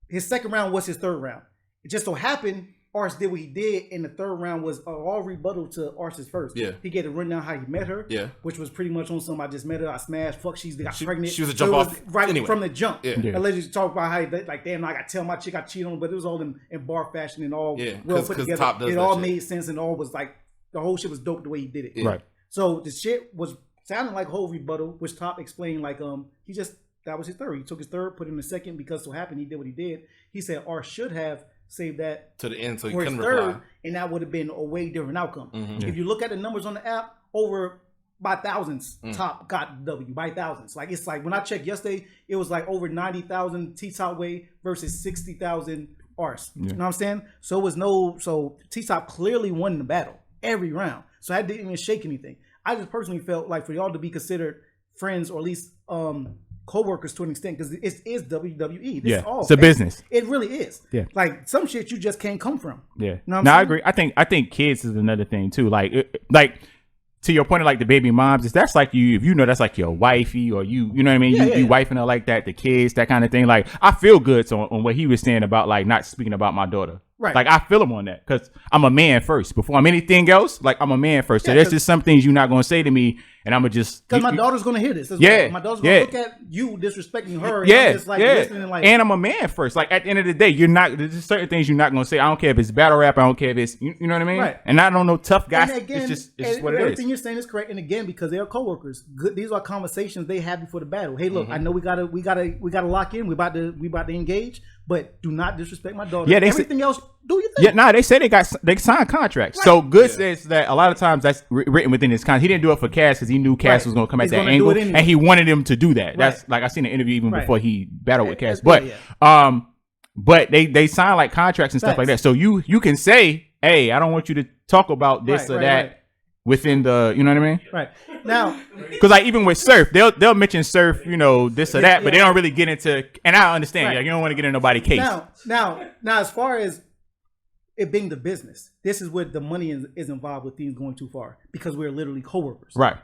S3: His second round was his third round. It just so happened Ars did what he did, and the third round was all rebuttal to Ars's first.
S2: Yeah.
S3: He gave a rundown how he met her.
S2: Yeah.
S3: Which was pretty much on some I just met her, I smashed, fuck, she got pregnant.
S2: She was a jump off
S3: right
S2: anyway.
S3: from the jump.
S2: Yeah.
S3: Allegedly talk about how he, like, damn, I got to tell my chick I cheated on, but it was all in bar fashion and all well put together.
S2: Top does
S3: it
S2: that
S3: all
S2: shit.
S3: made sense and all was like the whole shit was dope the way he did it.
S2: Yeah.
S4: Right.
S3: So the shit was sounding like whole rebuttal, which Top explained like he just that was his third. He took his third, put it in the second because so happened he did what he did. He said Ars should have saved that
S2: to the end so he
S3: for his
S2: couldn't
S3: third,
S2: reply.
S3: and that would have been a way different outcome.
S2: Mm-hmm.
S3: If you look at the numbers on the app, over by thousands, Top got W by thousands. Like it's like when I checked yesterday, it was like over 90,000 T-Top way versus 60,000 Ars. You know what I'm saying? So it was so T-Top clearly won the battle every round. So I didn't even shake anything. I just personally felt like for y'all to be considered friends or at least co-workers to an extent because it is WWE. This is all
S4: it's a business.
S3: It really is.
S4: Yeah,
S3: like some shit you just can't come from.
S4: Yeah,
S3: you know
S4: no, I agree. I think kids is another thing too. Like to your point of like the baby moms, is that's like you if you know that's like your wifey or you know what I mean. You wifing her like that, the kids, that kind of thing. Like I feel good on what he was saying about like not speaking about my daughter.
S3: Right.
S4: Like I feel him on that because I'm a man first before I'm anything else. Like I'm a man first. So there's just some things you're not gonna say to me, and I'm gonna just
S3: because my daughter's gonna hear this. That's my daughter's gonna look at you disrespecting her. And I'm just like listening like,
S4: and I'm a man first. Like at the end of the day, there's certain things you're not gonna say. I don't care if it's battle rap. I don't care if it's you know what I mean.
S3: Right.
S4: And I don't know tough guys.
S3: Again,
S4: it's just what it is.
S3: Everything you're saying is correct. And again, because they are coworkers, these are conversations they have before the battle. Hey, look, I know we gotta lock in. We about to engage. But do not disrespect my daughter. Yeah, everything else, do your thing.
S4: Yeah, no, they say they signed contracts. Right. So Good says that a lot of times that's written within his contract. He didn't do it for Cass because he knew Cass was going to come at that angle, and he wanted him to do that. That's like I seen an interview even before he battled with Cass. But they sign like contracts and stuff like that. So you can say, hey, I don't want you to talk about this or that within the, you know what I mean?
S3: Right. Now,
S4: because like even with Surf, they'll mention Surf, you know, this or that, but they don't really get into. And I understand, like, you don't want to get into nobody's case.
S3: Now, as far as it being the business, this is where the money is involved with things going too far because we're literally coworkers.
S4: Right.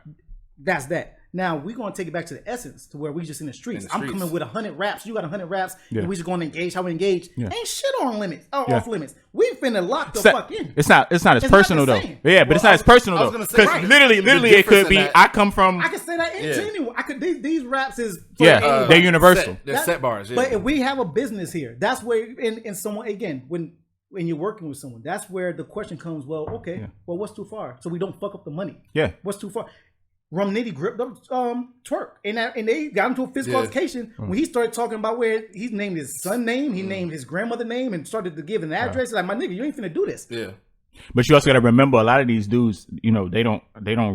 S3: That's that. Now we're gonna take it back to the essence to where we just in the streets. I'm coming with 100 raps. You got 100 raps, and we just gonna engage. How we engage? Ain't shit on limits. Off limits. We finna lock the fuck in.
S4: It's not as personal though. Yeah, but it's not as personal though. Because literally, it could be. I come from.
S3: I can say that anyone. I could. These raps is
S4: they're universal.
S2: They're set bars. Yeah.
S3: But if we have a business here, that's where in someone again when you're working with someone, that's where the question comes. Well, okay. Well, what's too far? So we don't fuck up the money.
S4: Yeah.
S3: What's too far? Rum Nitty gripped up Twerk, and they got into a physical altercation when he started talking about where he named his son name, he named his grandmother name, and started to give an address. Like, my nigga, you ain't finna do this.
S2: Yeah.
S4: But you also got to remember, a lot of these dudes, you know, they don't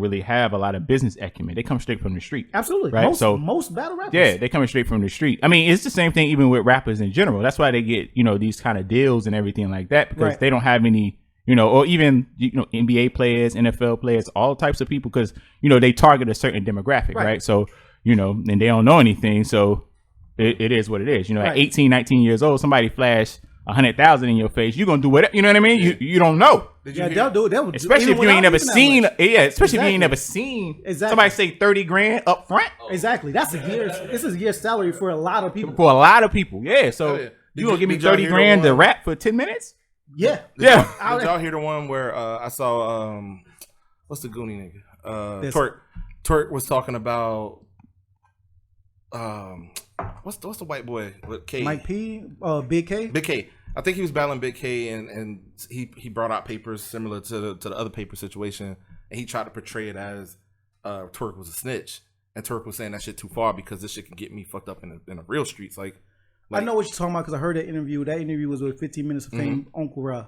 S4: really have a lot of business acumen. They come straight from the street.
S3: Absolutely,
S4: right?
S3: Most battle rappers.
S4: Yeah, they coming straight from the street. I mean, it's the same thing even with rappers in general. That's why they get, you know, these kind of deals and everything like that because they don't have any. You know, or even, you know, NBA players, NFL players, all types of people, because, you know, they target a certain demographic, right? So, you know, and they don't know anything. So it is what it is. You know, at 18, 19 years old, somebody flash 100,000 in your face, you're going to do whatever. You know what I mean? You don't know.
S3: They'll do it.
S4: Especially if you ain't never seen. Yeah, especially if you ain't never seen somebody say 30 grand up front.
S3: Exactly. This is a year's salary for a lot of people.
S4: For a lot of people, yeah. So you going to give me 30 grand to rap for 10 minutes?
S3: Yeah.
S2: Did y'all hear the one where I saw what's the Goonie nigga? Twerk was talking about what's the white boy with K?
S3: Mike P, Big K.
S2: Big K. I think he was battling Big K and he brought out papers similar to the other paper situation, and he tried to portray it as Twerk was a snitch, and Twerk was saying that shit too far because this shit can get me fucked up in the real streets. Like
S3: I know what you're talking about because I heard that interview. That interview was with 15 Minutes of Fame, Uncle Ra.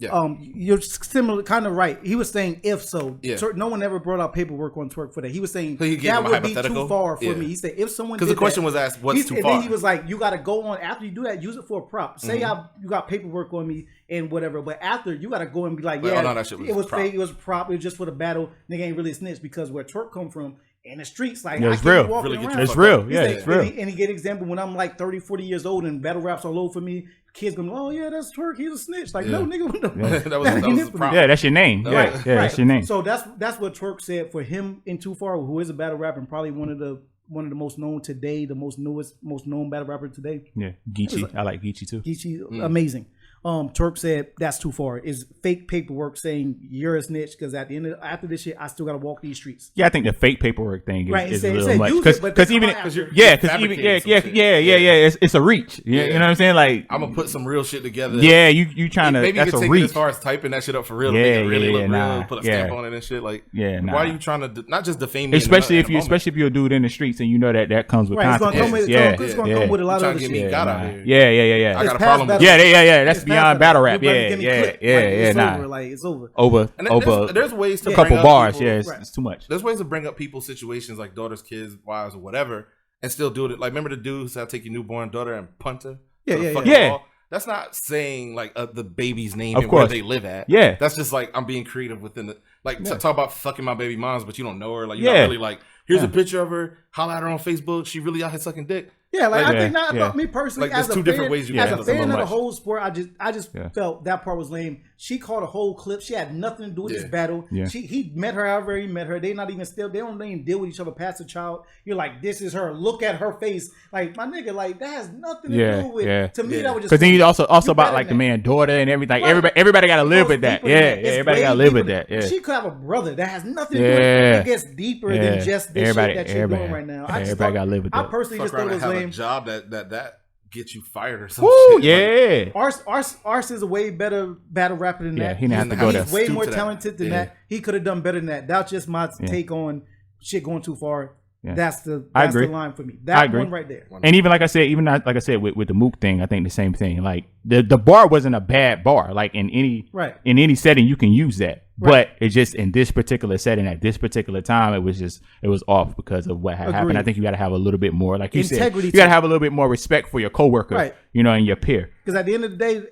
S2: Yeah.
S3: You're similar, kind of right. He was saying if so.
S2: Yeah.
S3: No one ever brought out paperwork on Twerk for that. He was saying
S2: So he gave
S3: that
S2: him a
S3: would be
S2: hypothetical?
S3: too far for
S2: Yeah.
S3: me. He said if someone
S2: because
S3: did
S2: the question
S3: that,
S2: was asked, what's too
S3: and
S2: far?
S3: then he was like, you got to go on after you do that, use it for a prop. Say you got paperwork on me and whatever, but after you got to go and be like,
S2: Like,
S3: yeah,
S2: oh, no, that shit was
S3: it was
S2: prop.
S3: fake, it was a prop, it was just for the battle. Nigga ain't really a snitch because where Twerk come from in the streets, like
S4: Yeah,
S3: I
S4: it's
S3: can't be
S4: real.
S3: walking
S2: Really get
S3: around.
S2: you
S4: It's
S2: fucked
S4: real.
S2: up.
S4: Yeah,
S3: He's
S4: it's
S3: like-
S4: real.
S3: And he get example when I'm like 30, 40 years old and battle raps all over for me. Kids gonna, oh yeah, that's Twerk. He's a snitch. Like no, nigga, what the fuck?
S2: That was
S3: ain't
S2: a
S3: it for
S2: prop.
S3: me.
S4: Yeah, that's your name. Yeah,
S2: Right,
S4: yeah, that's your name.
S3: So that's what Twerk said for him in Too Far, who is a battle rapper and probably one of the most known today, the most known battle rapper today.
S4: Yeah, Geechee. I like Geechee too.
S3: Geechee, amazing. Twerk said that's too far. Is fake paperwork saying you're a snitch because at the end of after this shit, I still gotta walk these streets.
S4: Yeah, I think the fake paperwork thing is,
S3: Right,
S4: is
S3: it
S4: a
S3: said- it
S4: little
S3: said
S4: much
S3: use it,
S4: because
S3: but they
S4: even
S3: come out after.
S4: yeah,
S2: fabricating some shit.
S4: it's a reach. Yeah, you know what I'm saying? Like
S2: I'm gonna put some real shit together.
S4: yeah, you trying to
S2: Maybe you
S4: that's
S2: could
S4: a
S2: take it
S4: reach.
S2: as far as typing that shit up for real.
S4: Yeah,
S2: to make it really
S4: yeah,
S2: look
S4: yeah,
S2: real.
S4: nah,
S2: Put a stamp
S4: yeah.
S2: on it and shit. Like,
S4: Yeah, nah.
S2: why are you trying to not just defame me?
S4: Especially
S2: in
S4: if
S2: the
S4: you
S2: moment.
S4: especially if you're a dude in the streets and you know that comes with
S3: Right, it's gonna
S4: consequences.
S3: come with
S4: Yeah,
S3: it's gonna come with a lot of
S2: Trying
S3: other
S2: to get me
S3: shit.
S2: got
S4: nah.
S2: out here.
S4: Yeah.
S2: I
S3: It's
S2: got a
S3: past
S2: problem with
S3: battle.
S4: Yeah, that's
S3: It's
S4: beyond
S3: past
S4: battle
S3: that.
S4: rap.
S3: You better
S4: Yeah,
S3: give me
S4: yeah,
S3: clip.
S4: yeah,
S3: Like,
S4: yeah,
S3: it's
S4: nah.
S3: over. Like it's over.
S4: Over
S2: And
S4: there's
S2: there's ways to
S4: a
S2: bring
S4: couple
S2: up
S4: bars.
S2: people-
S4: Yeah,
S3: Right.
S4: it's too much.
S2: There's ways to bring up people's situations like daughters, kids, wives, or whatever, and still do it. Like, remember the dude who said, "I'll take your newborn daughter and punt her."
S3: Yeah,
S2: to the
S3: yeah,
S2: fucking
S4: yeah.
S2: wall? That's not saying like the baby's name
S4: Of
S2: and where
S4: course.
S2: they live at.
S4: Yeah.
S2: That's just like I'm being creative within the talk about fucking my baby moms, but you don't know her. Like, you're
S4: Yeah.
S2: not really like, here's a picture of her. Holla at her on Facebook. She really out here sucking dick.
S3: Yeah, like I
S4: Yeah,
S3: think not
S4: yeah.
S3: about me personally.
S2: Like,
S3: as
S2: there's
S3: a
S2: two different
S3: fan,
S2: ways you
S3: as
S2: can
S3: a
S2: handle
S3: fan of the
S4: much.
S3: whole sport, I just
S4: Yeah.
S3: felt that part was lame. She caught a whole clip. She had nothing to do with this
S2: Yeah.
S3: battle.
S4: Yeah.
S3: He met her however he met her. They not even still. They don't even deal with each other past the child. You're like, this is her. Look at her face. Like my nigga. Like that has nothing to
S4: Yeah,
S3: do with.
S4: yeah.
S3: To me,
S2: Yeah.
S3: that was just
S4: Because then you also
S3: You
S4: about
S3: better
S4: like the
S3: than
S4: man daughter and everything.
S3: Right.
S4: Everybody got to
S3: It
S4: live
S3: goes
S4: with that.
S3: deeper
S4: Yeah,
S3: than that. It's
S4: everybody
S3: way
S4: got to live with
S3: deeper
S4: that.
S3: than-
S4: Yeah.
S3: She could have a brother that has nothing to do
S4: Yeah.
S3: with it. It gets deeper
S4: Yeah.
S3: than just this
S4: Everybody-
S3: shit that you're
S4: everybody-
S3: doing right now.
S4: yeah,
S3: I just
S4: everybody
S3: thought-
S4: gotta live with
S3: I
S4: that.
S3: personally
S2: Fuck
S3: just thought
S2: around
S3: it
S2: and
S3: was
S2: have
S3: lame.
S2: a job that gets you fired or something.
S4: Woo,
S2: shit.
S4: yeah.
S3: Ars is a way better battle rapper than
S4: Yeah,
S3: that.
S4: he didn't have to go
S3: He's
S4: there.
S3: way
S2: Stoop
S3: more
S2: to that.
S3: talented than
S2: Yeah.
S3: that. He could have done better than that. That's just my take on shit going too far.
S4: Yeah.
S3: That's the
S4: I agree.
S3: line for me.
S4: I
S3: That
S4: agree.
S3: one right there.
S4: And even like I said, with the Mook thing, I think the same thing. Like the bar wasn't a bad bar. Like in any setting, you can use that.
S3: Right.
S4: But it's just in this particular setting at this particular time, it was off because of what had happened.
S3: Agreed.
S4: I think you got to have a little bit more, like you
S3: Integrity
S4: said, you got to
S3: too.
S4: have a little bit more respect for your coworker,
S3: Right.
S4: and your peer.
S3: Because at the end of the day,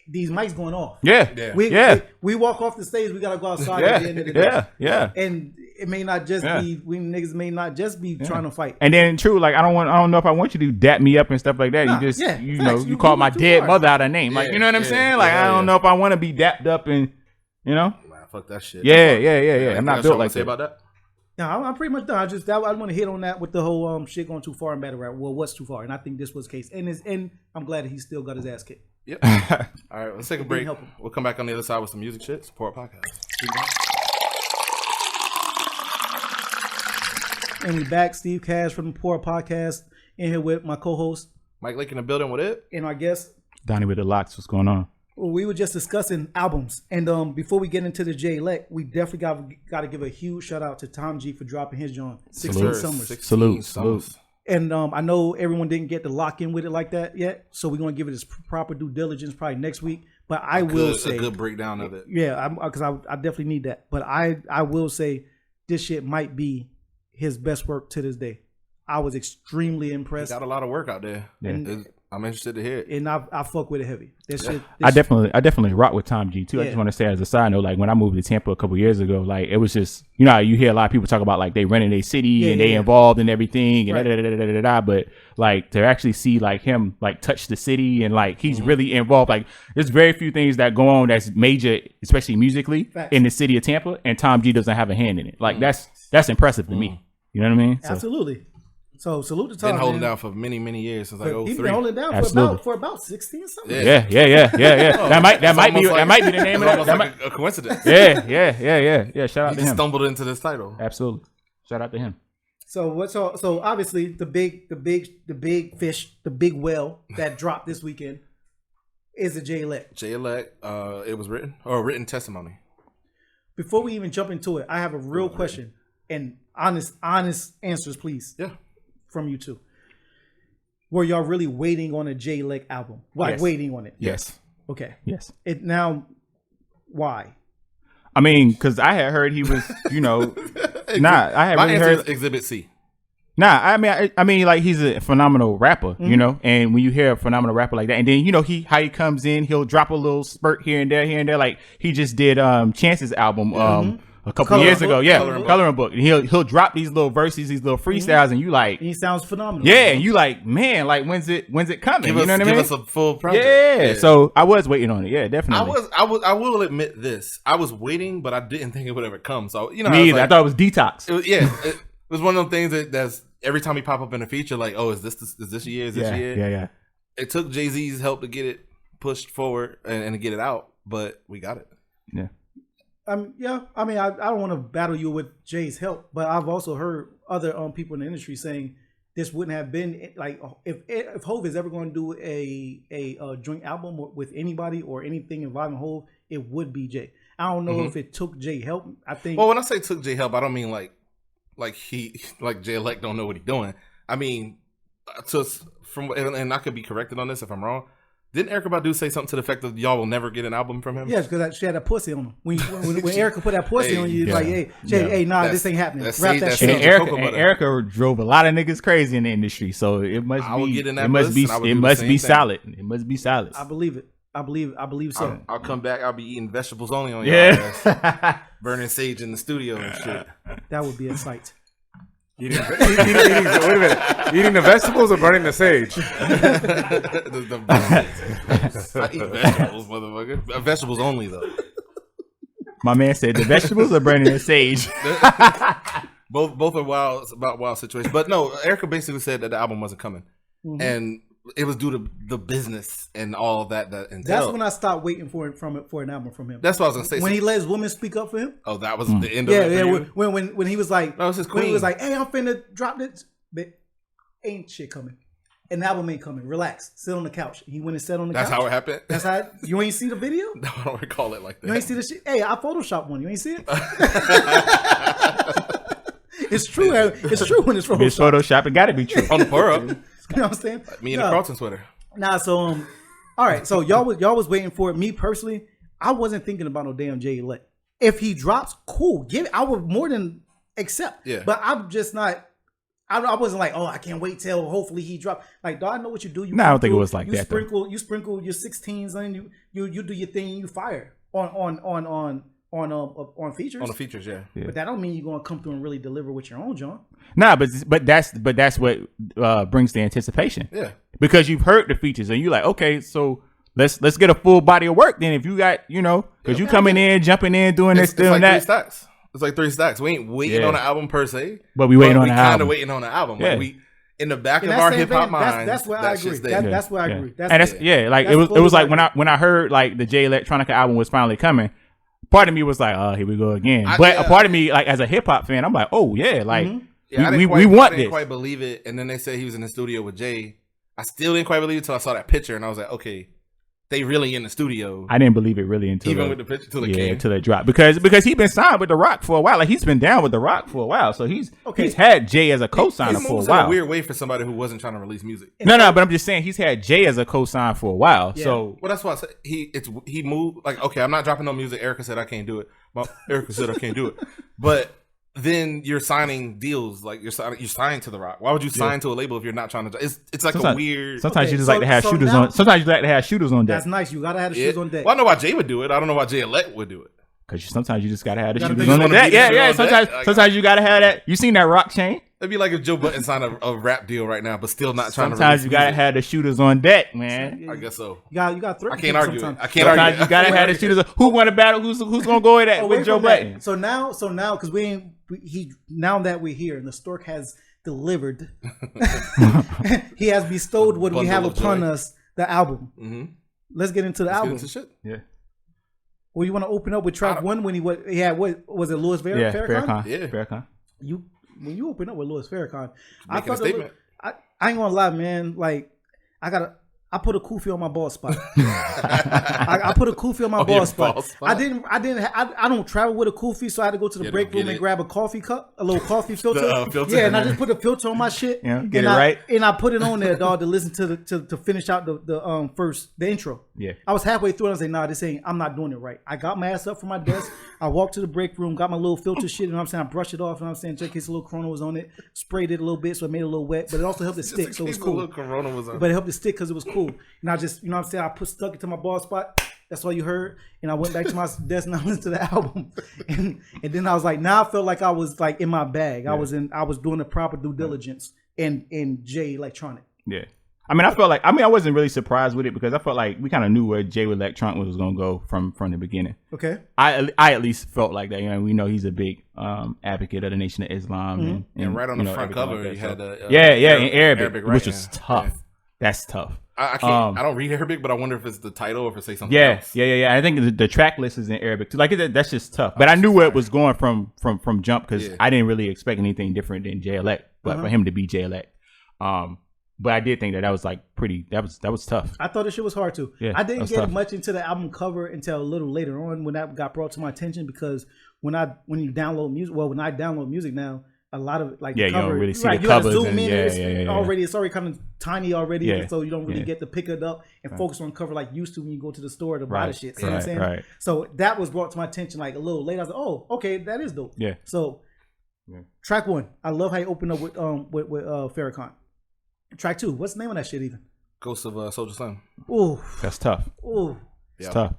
S3: these mics going off.
S4: Yeah,
S2: Yeah.
S3: We walk off the stage. We gotta go outside at the end of the day.
S4: yeah.
S3: And it may not just be we niggas may not just be trying to fight.
S4: And then true, like I don't know if I want you to dap me up and stuff like that.
S3: Nah,
S4: you just
S3: yeah,
S4: you
S3: facts.
S4: know
S3: You
S4: you call my
S3: too
S4: dead
S3: far.
S4: mother out of name. Like you know what I'm
S2: Yeah,
S4: saying? Like
S2: yeah,
S4: I don't
S2: yeah.
S4: know if I want to be dapped up and
S2: Man, fuck that shit.
S4: yeah.
S2: Anything
S4: I'm not
S2: else
S4: built
S2: y'all wanna
S4: like
S2: say
S4: that.
S2: about that.
S3: No, I'm pretty much done. I want to hit on that with the whole shit going too far in battle rap. Well, what's too far? And I think this was the case. And I'm glad that he still got his ass kicked.
S2: Yep. All right, let's take a break.
S3: help him.
S2: We'll come back on the other side with some music shit. Support podcast.
S3: And we back. Steve Cash from the Poor Podcast in here with my co-host
S2: Mike Lake in the building with it.
S3: and our guest.
S4: Donnie with the locks, what's going on?
S3: Well, we were just discussing albums, and before we get into the J Elect, we definitely got to give a huge shout out to Tom G for dropping his joint 16 Summers.
S2: 16
S4: Salute.
S2: summers.
S3: And I know everyone didn't get to lock in with it like that yet, so we're gonna give it its proper due diligence probably next week. But I will say,
S2: a good breakdown of it.
S3: yeah, because I definitely need that. But I will say, this shit might be his best work to this day. I was extremely impressed,
S2: Got a lot of work out there.
S4: Yeah.
S2: I'm interested to hear it.
S3: and I fuck with it heavy. This shit.
S4: I definitely rock with Tom G too. I
S3: Yeah.
S4: just want to say as a side note, like when I moved to Tampa a couple years ago, like it was just you know how you hear a lot of people talk about like they running their city and they involved in everything and
S3: Right.
S4: but like to actually see like him like touch the city and like he's really involved. Like there's very few things that go on that's major, especially musically
S3: Facts.
S4: in the city of Tampa, and Tom G doesn't have a hand in it. Like that's impressive to me. You know what I mean? So,
S3: Absolutely. So salute to Tom.
S2: Been holding
S3: man.
S2: down for many, many years since like
S3: He's
S2: 03.
S3: been holding it down
S4: Absolutely.
S3: for about 16 something.
S2: Yeah.
S4: yeah. That might
S2: It's
S4: be
S2: almost
S4: that might be the name of
S2: it's
S4: that.
S2: almost
S4: That
S2: like
S4: might,
S2: a coincidence.
S4: yeah. Shout out
S2: He
S4: to
S2: just
S4: him.
S2: stumbled into this title.
S4: Absolutely. Shout out to him.
S3: So obviously the big fish, the big whale that dropped this weekend is the J Elect.
S2: J Elect, it was written testimony.
S3: Before we even jump into it, I have a real question. and honest answers, please.
S2: Yeah.
S3: From you two. Were y'all really waiting on a Jay Leck album? Like
S4: Yes.
S3: waiting on it?
S4: Yes.
S3: Okay.
S4: Yes.
S3: It now, why?
S4: I mean, because I had heard he was, I had
S2: My
S4: really
S2: answer
S4: heard.
S2: is Exhibit C.
S4: I mean, like he's a phenomenal rapper, and when you hear a phenomenal rapper like that, and then how he comes in, he'll drop a little spurt here and there. Like he just did Chance's album a couple years ago, Coloring Book. And he'll drop these little verses, these little freestyles, and you like,
S3: He sounds phenomenal.
S4: yeah, and you like, man, like when's it coming?
S2: Give
S4: You know what I mean?
S2: us a full project.
S4: Yeah. So I was waiting on it. Yeah, definitely.
S2: I will admit this. I was waiting, but I didn't think it would ever come. So
S4: Me either. I thought it was Detox.
S2: It was one of those things that's every time he pop up in a feature, like, oh, is this year? Is this year?
S4: Yeah.
S2: It took Jay-Z's help to get it pushed forward and to get it out, but we got it.
S4: Yeah.
S3: I mean, I don't want to battle you with Jay's help, but I've also heard other people in the industry saying this wouldn't have been like if Hov is ever going to do a joint album with anybody or anything involving Hov, it would be Jay. I don't know if it took Jay help. I think.
S2: Well, when I say took Jay help, I don't mean like Jay Elect don't know what he's doing. I mean, and I could be corrected on this if I'm wrong. Didn't Erykah Badu say something to the effect that y'all will never get an album from him?
S3: Yes, because she had that pussy on him. When Erykah put that pussy on you, it's like, hey, Jay, this ain't happening. Wrap that shit
S4: And Erykah drove a lot of niggas crazy in the industry, so it must be solid. It must be solid.
S3: I believe it. I believe so.
S2: I'll come back. I'll be eating vegetables only on y'all.
S4: Yeah.
S2: Burning sage in the studio and shit.
S3: That would be a sight.
S5: Wait a minute. Eating the vegetables or burning the sage?
S2: I eat vegetables, motherfucker. Vegetables only, though.
S4: My man said the vegetables are burning the sage.
S2: both are wild situations. But no, Erykah basically said that the album wasn't coming. And it was due to the business and all that entailed.
S3: That's when I stopped waiting for an album from him.
S2: That's what I was gonna say.
S3: When he let his women speak up for him.
S2: Oh, that was the end of it.
S3: Yeah. When he was like,
S2: that was his queen.
S3: When he was like, hey, I'm finna drop this, but ain't shit coming. An album ain't coming. Relax. Sit on the couch. He went and sat on the couch.
S2: That's how it happened.
S3: That's how. You ain't see the video?
S2: No, I don't recall it like that.
S3: You ain't see the shit? Hey, I photoshopped one. You ain't see it? It's true. It's true when it's photoshopped.
S4: It's Photoshop. It got to be true.
S2: On the pour up.
S3: You know what I'm saying?
S2: Me and the Carlton sweater.
S3: Nah, so all right. So y'all was waiting for it. Me personally, I wasn't thinking about no damn Jay Elect. If he drops, cool. I would more than accept.
S2: Yeah.
S3: But I'm just not. I wasn't like, oh, I can't wait till hopefully he drop. Like, dog, I know what you do.
S4: I don't think it was like that.
S3: You sprinkle your 16s and you do your thing and you fire on features.
S2: On the features, yeah.
S3: But that don't mean you're gonna come through and really deliver with your own John.
S4: Nah, but that's what brings the anticipation.
S2: Yeah.
S4: Because you've heard the features and you're like, okay, so let's get a full body of work then. If you got, because you coming in, jumping in, doing this, doing that.
S2: 3 stacks. It's like 3 stacks. We ain't waiting on an album per se,
S4: but we waiting on an album.
S2: Kind of waiting on an album.
S4: Yeah.
S2: Like we in the back of our hip hop minds.
S3: That's where I agree. That's where I agree.
S4: It was like when I heard like the Jay Electronica album was finally coming. Part of me was like, oh, here we go again. But a part of me, like as a hip hop fan, I'm like, oh yeah, like we want this.
S2: I didn't quite believe it, and then they said he was in the studio with Jay. I still didn't quite believe it until I saw that picture, and I was like, okay, they really in the studio.
S4: I didn't believe it really until
S2: with the picture till it
S4: dropped because he's been signed with The Rock for a while. Like he's been down with The Rock for a while, so he's had Jay as a co-signer for a while.
S2: In a weird way for somebody who wasn't trying to release music.
S4: No, but I'm just saying he's had Jay as a co-sign for a while. Yeah. So
S2: that's why I said he moved like, okay, I'm not dropping no music. Erykah said I can't do it. Erykah said I can't do it, but. Then you're signing deals like you're signed to The Rock. Why would you sign to a label if you're not trying to? It's like
S4: sometimes,
S2: a weird.
S4: Sometimes you just like to have shooters on. Sometimes you like to have shooters on deck.
S3: That's nice. You gotta have the shooters on deck.
S2: Well, I know why Jay would do it. I don't know why Jay Elect would do it.
S4: Because sometimes you just gotta have the shooters on deck. Yeah. Sometimes you gotta have that. You seen that Rock chain?
S2: It'd be like if Joe Budden signed a rap deal right now, but still not trying to.
S4: Sometimes you gotta have the shooters on deck, man.
S2: I guess so.
S3: You got.
S2: I can't argue.
S3: Sometimes
S4: you gotta have the shooters. Who won a battle? Who's gonna go with that with Joe Budden?
S3: So now, because now that we're here and the stork has delivered, he has bestowed what we have upon us, the album. Mm-hmm. Let's get into the album.
S4: Yeah.
S3: Well, you want to open up with track 1 when he had what was it, Louis Farrakhan?
S4: Yeah, Farrakhan.
S3: When you open up with Louis Farrakhan, I thought I ain't gonna lie, man. Like I gotta I put a kufi on my bald spot. I put a kufi on my bald spot. I don't travel with a kufi, so I had to go to the break room and grab a coffee cup, a little coffee filter. Yeah, and I just put a filter on my shit.
S4: Yeah, get it right.
S3: And I put it on there, dog, to listen to finish out the intro.
S4: Yeah.
S3: I was halfway through and I was like, nah, I'm not doing it right. I got my ass up from my desk. I walked to the break room, got my little filter shit, you know what I'm saying? I brushed it off, you know what I'm saying? Just in case a little Corona was on it. Sprayed it a little bit so it made it a little wet, but it also helped it stick, so it was cool. But it helped it stick because it was cool. And I just, you know what I'm saying? I stuck it to my bald spot. That's all you heard. And I went back to my desk and I listened to the album. And then I was like, now I felt like I was like in my bag. Yeah. I was doing the proper due diligence in J Electronic.
S4: Yeah. I wasn't really surprised with it because I felt like we kind of knew where J Electronic was going to go from the beginning.
S3: Okay.
S4: I at least felt like that. You know, we know he's a big advocate of the Nation of Islam. And
S2: right on the front cover,
S4: like
S2: he had
S4: in Arabic, which was tough. Yeah. That's tough.
S2: I can't. I don't read Arabic, but I wonder if it's the title or if it says something else.
S4: Yeah. I think the track list is in Arabic too. Like that's just tough. But I knew where it was going from jump because I didn't really expect anything different than J Elect, but for him to be J Elect. But I did think that was like that was tough.
S3: I thought this shit was hard too.
S4: Yeah,
S3: I didn't get much into the album cover until a little later on when that got brought to my attention because when you download music, when I download music now. A lot of like
S4: the cover, you don't really see the
S3: you
S4: covers.
S3: Zoom in. It's already kind of tiny already, so you don't really get to pick it up and focus on cover like you used to when you go to the store to buy the shit. You know what I'm saying?
S4: Right.
S3: So that was brought to my attention like a little later. I was like, oh, okay, that is dope.
S4: Yeah.
S3: So track 1, I love how you opened up with Farrakhan. Track 2, what's the name of that shit even?
S2: Ghost of Soulja Slim.
S3: Ooh,
S4: that's tough.
S3: Ooh,
S4: it's tough.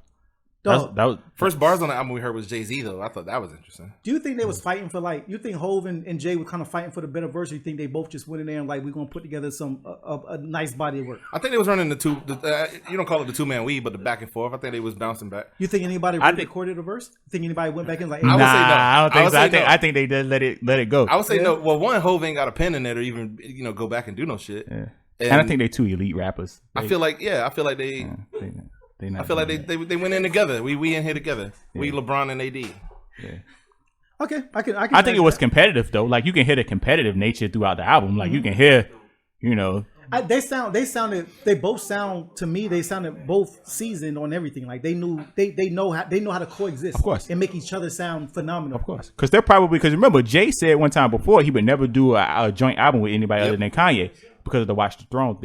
S3: That
S4: was
S2: first bars on the album we heard was Jay-Z though. I thought that was interesting.
S3: Do you think they was fighting for you think Hov and Jay were kind of fighting for the better verse? Or you think they both just went in there and we're gonna put together some a nice body of work?
S2: I think they was running you don't call it the 2-man weave, but the back and forth. I think they was bouncing back.
S3: You think anybody recorded a verse? You think anybody went back and
S2: I would say no.
S4: I don't think so. I think they did let it go.
S2: I would say no. Well, one, Hov ain't got a pen in there to even go back and do no shit.
S4: Yeah. And I think they 2 elite rappers.
S2: I feel like they. I feel like they went in together. We in here together. Yeah. We LeBron and AD.
S3: Yeah. Okay, I can.
S4: I think it was competitive though. Like you can hear the competitive nature throughout the album. Like you can hear,
S3: They both sound to me. They sounded both seasoned on everything. Like they know how to coexist.
S4: Of course.
S3: And make each other sound phenomenal.
S4: Of course, because remember Jay said one time before he would never do a joint album with anybody other than Kanye because of the Watch the Throne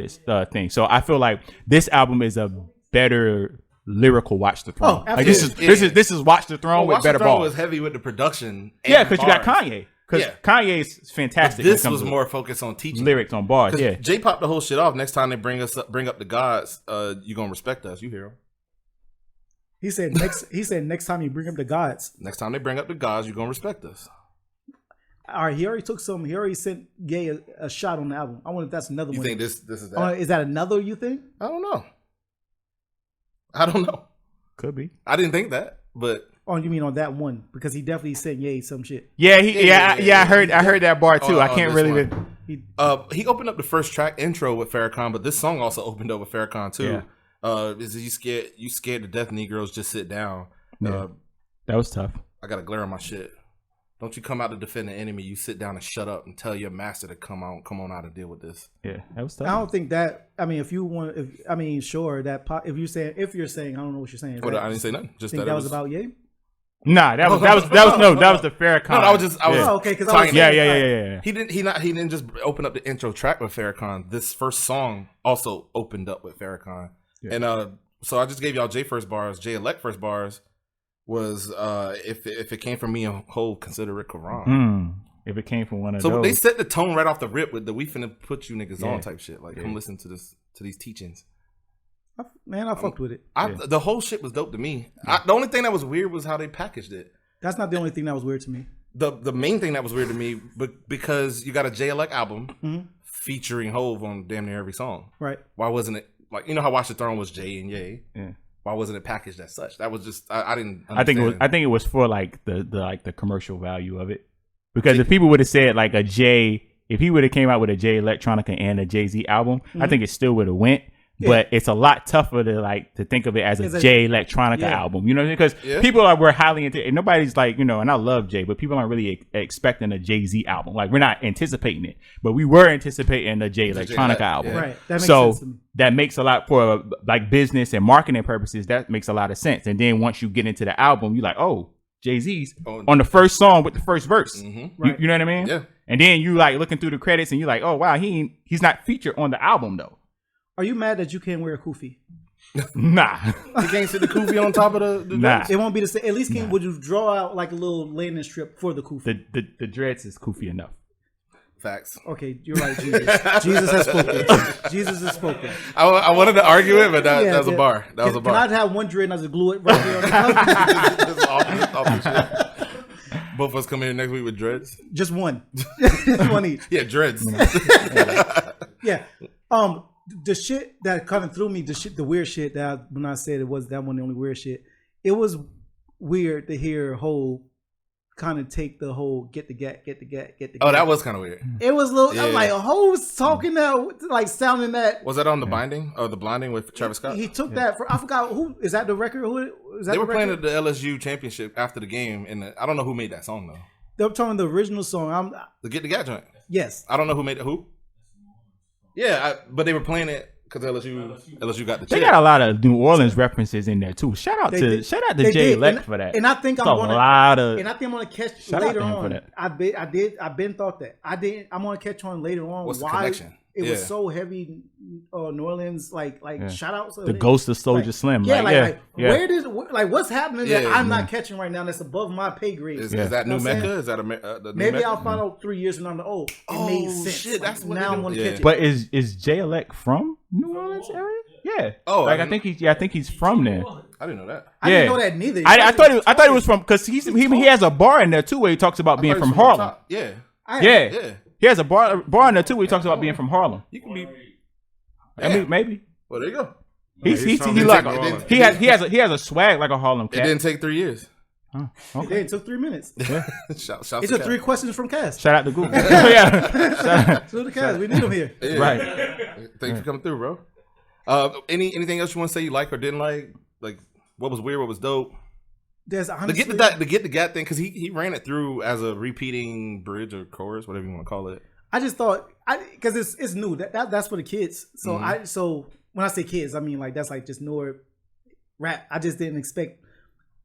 S4: thing. So I feel like this album is a better lyrical Watch the Throne.
S3: Oh,
S4: like this is Watch the Throne with better balls.
S2: Was heavy with the production.
S4: Yeah, because you got Kanye. Because Kanye's fantastic.
S2: But this was more focused on teaching
S4: lyrics on bars. Yeah,
S2: Jay popped the whole shit off. Next time they bring up the gods, you gonna respect us. You hear him?
S3: He said next time you bring up the gods.
S2: Next time they bring up the gods, you gonna respect us.
S3: All right, he already sent Gay a shot on the album. I wonder if that's another one.
S2: You think this is that?
S3: Is that another? You think?
S2: I don't know.
S4: Could be.
S2: I didn't think that, but.
S3: Oh, you mean on that one? Because he definitely sent Ye some shit.
S4: Yeah, I heard that bar too. I can't really.
S2: He opened up the first track intro with Farrakhan, but this song also opened up with Farrakhan too. Yeah. Is you scared to death, Negroes? Just sit down.
S4: Yeah. That was tough.
S2: I got a glare on my shit. Don't you come out to defend the enemy. You sit down and shut up and tell your master to come on out and deal with this.
S4: Yeah, that was tough.
S3: I don't think that. I mean, if you want, sure that if you're saying, I don't know what you're saying.
S2: Well, I didn't say nothing. Just
S3: think that was about Ye.
S4: Nah, that was the Farrakhan.
S2: No, I was
S3: okay.
S2: Yeah. He didn't just open up the intro track with Farrakhan. This first song also opened up with Farrakhan, and so I just gave y'all Jay first bars. Jay Elect first bars was if it came from me and Hov, consider it Quran.
S4: If it came from one of those,
S2: so they set the tone right off the rip with the "we finna put you niggas on" type shit. Like, come listen to these teachings.
S3: Man, I fucked with it.
S2: The whole shit was dope to me. The only thing that was weird was how they packaged it.
S3: That's not the only thing that was weird to me.
S2: The main thing that was weird to me, because you got a Jay Elect album featuring Hov on damn near every song.
S3: Right.
S2: Why wasn't it like how Watch the Throne was Jay and Ye? Yeah. Why wasn't it packaged as such? That was just I didn't understand.
S4: I think it was for like the commercial value of it. Because if people would have said like if he would have came out with a Jay Electronica and a Jay-Z album, I think it still would have went. but it's a lot tougher to think of it as a Jay Electronica album. You know what I mean? Because people were highly into it. And nobody's like, and I love Jay, but people aren't really expecting a Jay-Z album. Like, we're not anticipating it, but we were anticipating a Jay Electronica album.
S3: Right. That makes
S4: so
S3: sense to me.
S4: that makes a lot for like business and marketing purposes. That makes a lot of sense. And then once you get into the album, you're like, oh, Jay-Z's on the first song with the first verse.
S3: Right.
S4: You know what I mean?
S2: Yeah.
S4: And then you like looking through the credits and you're like, oh wow, he's not featured on the album though.
S3: Are you mad that you can't wear a kufi?
S4: Nah.
S2: You can't sit the kufi on top of the
S4: Nah.
S3: It won't be the same. At least would you draw out like a little landing strip for the kufi?
S4: The dreads is goofy enough.
S2: Facts.
S3: Okay, you're right, Jesus. Jesus has spoken. Jesus has spoken.
S2: I wanted to argue it, but that was a bar. That was a bar.
S3: Can I have one dread and I just glue it right here on the top?
S2: Just off the shit. Both of us come in next week with dreads.
S3: Just one. Just one each.
S2: Yeah, dreads.
S3: Yeah. The shit that kind of threw me, the weird shit that when I said it was that one the only weird shit, it was weird to hear Hov kind of take the whole get the gat.
S2: Oh, that was kind of weird.
S3: It was a little. I'm like, Hov's talking that, like sounding that.
S2: Was that on the binding or the blinding with Travis Scott?
S3: He took that for. I forgot who is that. The record? Who is that?
S2: They were playing at the LSU championship after the game, and I don't know who made that song though.
S3: They're talking the original song.
S2: The Get the Gat joint.
S3: Yes.
S2: I don't know who made it. Who? Yeah, but they were playing it because LSU got the.
S4: They
S2: chip.
S4: got a lot of New Orleans references in there too. Shout out to Jay Elect for that.
S3: And I think
S4: It's
S3: I'm
S4: a
S3: gonna.
S4: lot of.
S3: And I think I'm gonna catch
S4: Shout out
S3: later
S4: to him for
S3: on.
S4: that.
S3: I've been thought that. I'm gonna catch on later on.
S2: What's the
S3: why
S2: connection?
S3: it was so heavy. New Orleans, like shout outs.
S4: The Ghost of Soldier Slim.
S3: Yeah,
S4: yeah.
S3: where did what's happening that
S2: Yeah.
S3: I'm not catching right now? That's above my pay grade.
S2: Is that
S3: You know
S2: New
S3: what I'm
S2: Mecca?
S3: saying?
S2: Is that the New
S3: Maybe
S2: Mecca?
S3: I'll find out 3 years from now. It made sense.
S2: Shit, that's what
S3: now
S2: they
S3: I'm
S2: do.
S3: gonna
S2: Yeah.
S3: catch it.
S4: But is Jay Elect from New Orleans area? Yeah.
S2: Oh,
S4: like I think he's from there.
S2: I didn't know that.
S3: I didn't know that neither.
S4: I thought it was from because he has a bar in there too where he talks about being
S2: I thought
S4: from
S2: it was
S4: Harlem.
S2: top. Yeah.
S4: Yeah. He has a bar in there too where he talks about being from Harlem.
S2: You can be.
S4: I mean, maybe.
S2: Well, there you go.
S4: He has a swag like a Harlem
S2: It
S4: cat.
S2: didn't take 3 years.
S3: It took 3 minutes.
S2: Shout
S3: It took 3 questions from Cass.
S4: Shout out to Google. Yeah.
S3: So the Cass, we need him here.
S2: Yeah.
S4: Right.
S2: Thanks for coming through, bro. Anything else you want to say you like or didn't like? Like what was weird, what was dope?
S3: There's honestly,
S2: The get the gat thing because he ran it through as a repeating bridge or chorus, whatever you want to call it.
S3: I just thought because it's new. That's for the kids. So so when I say kids, I mean like that's like just newer rap. I just didn't expect.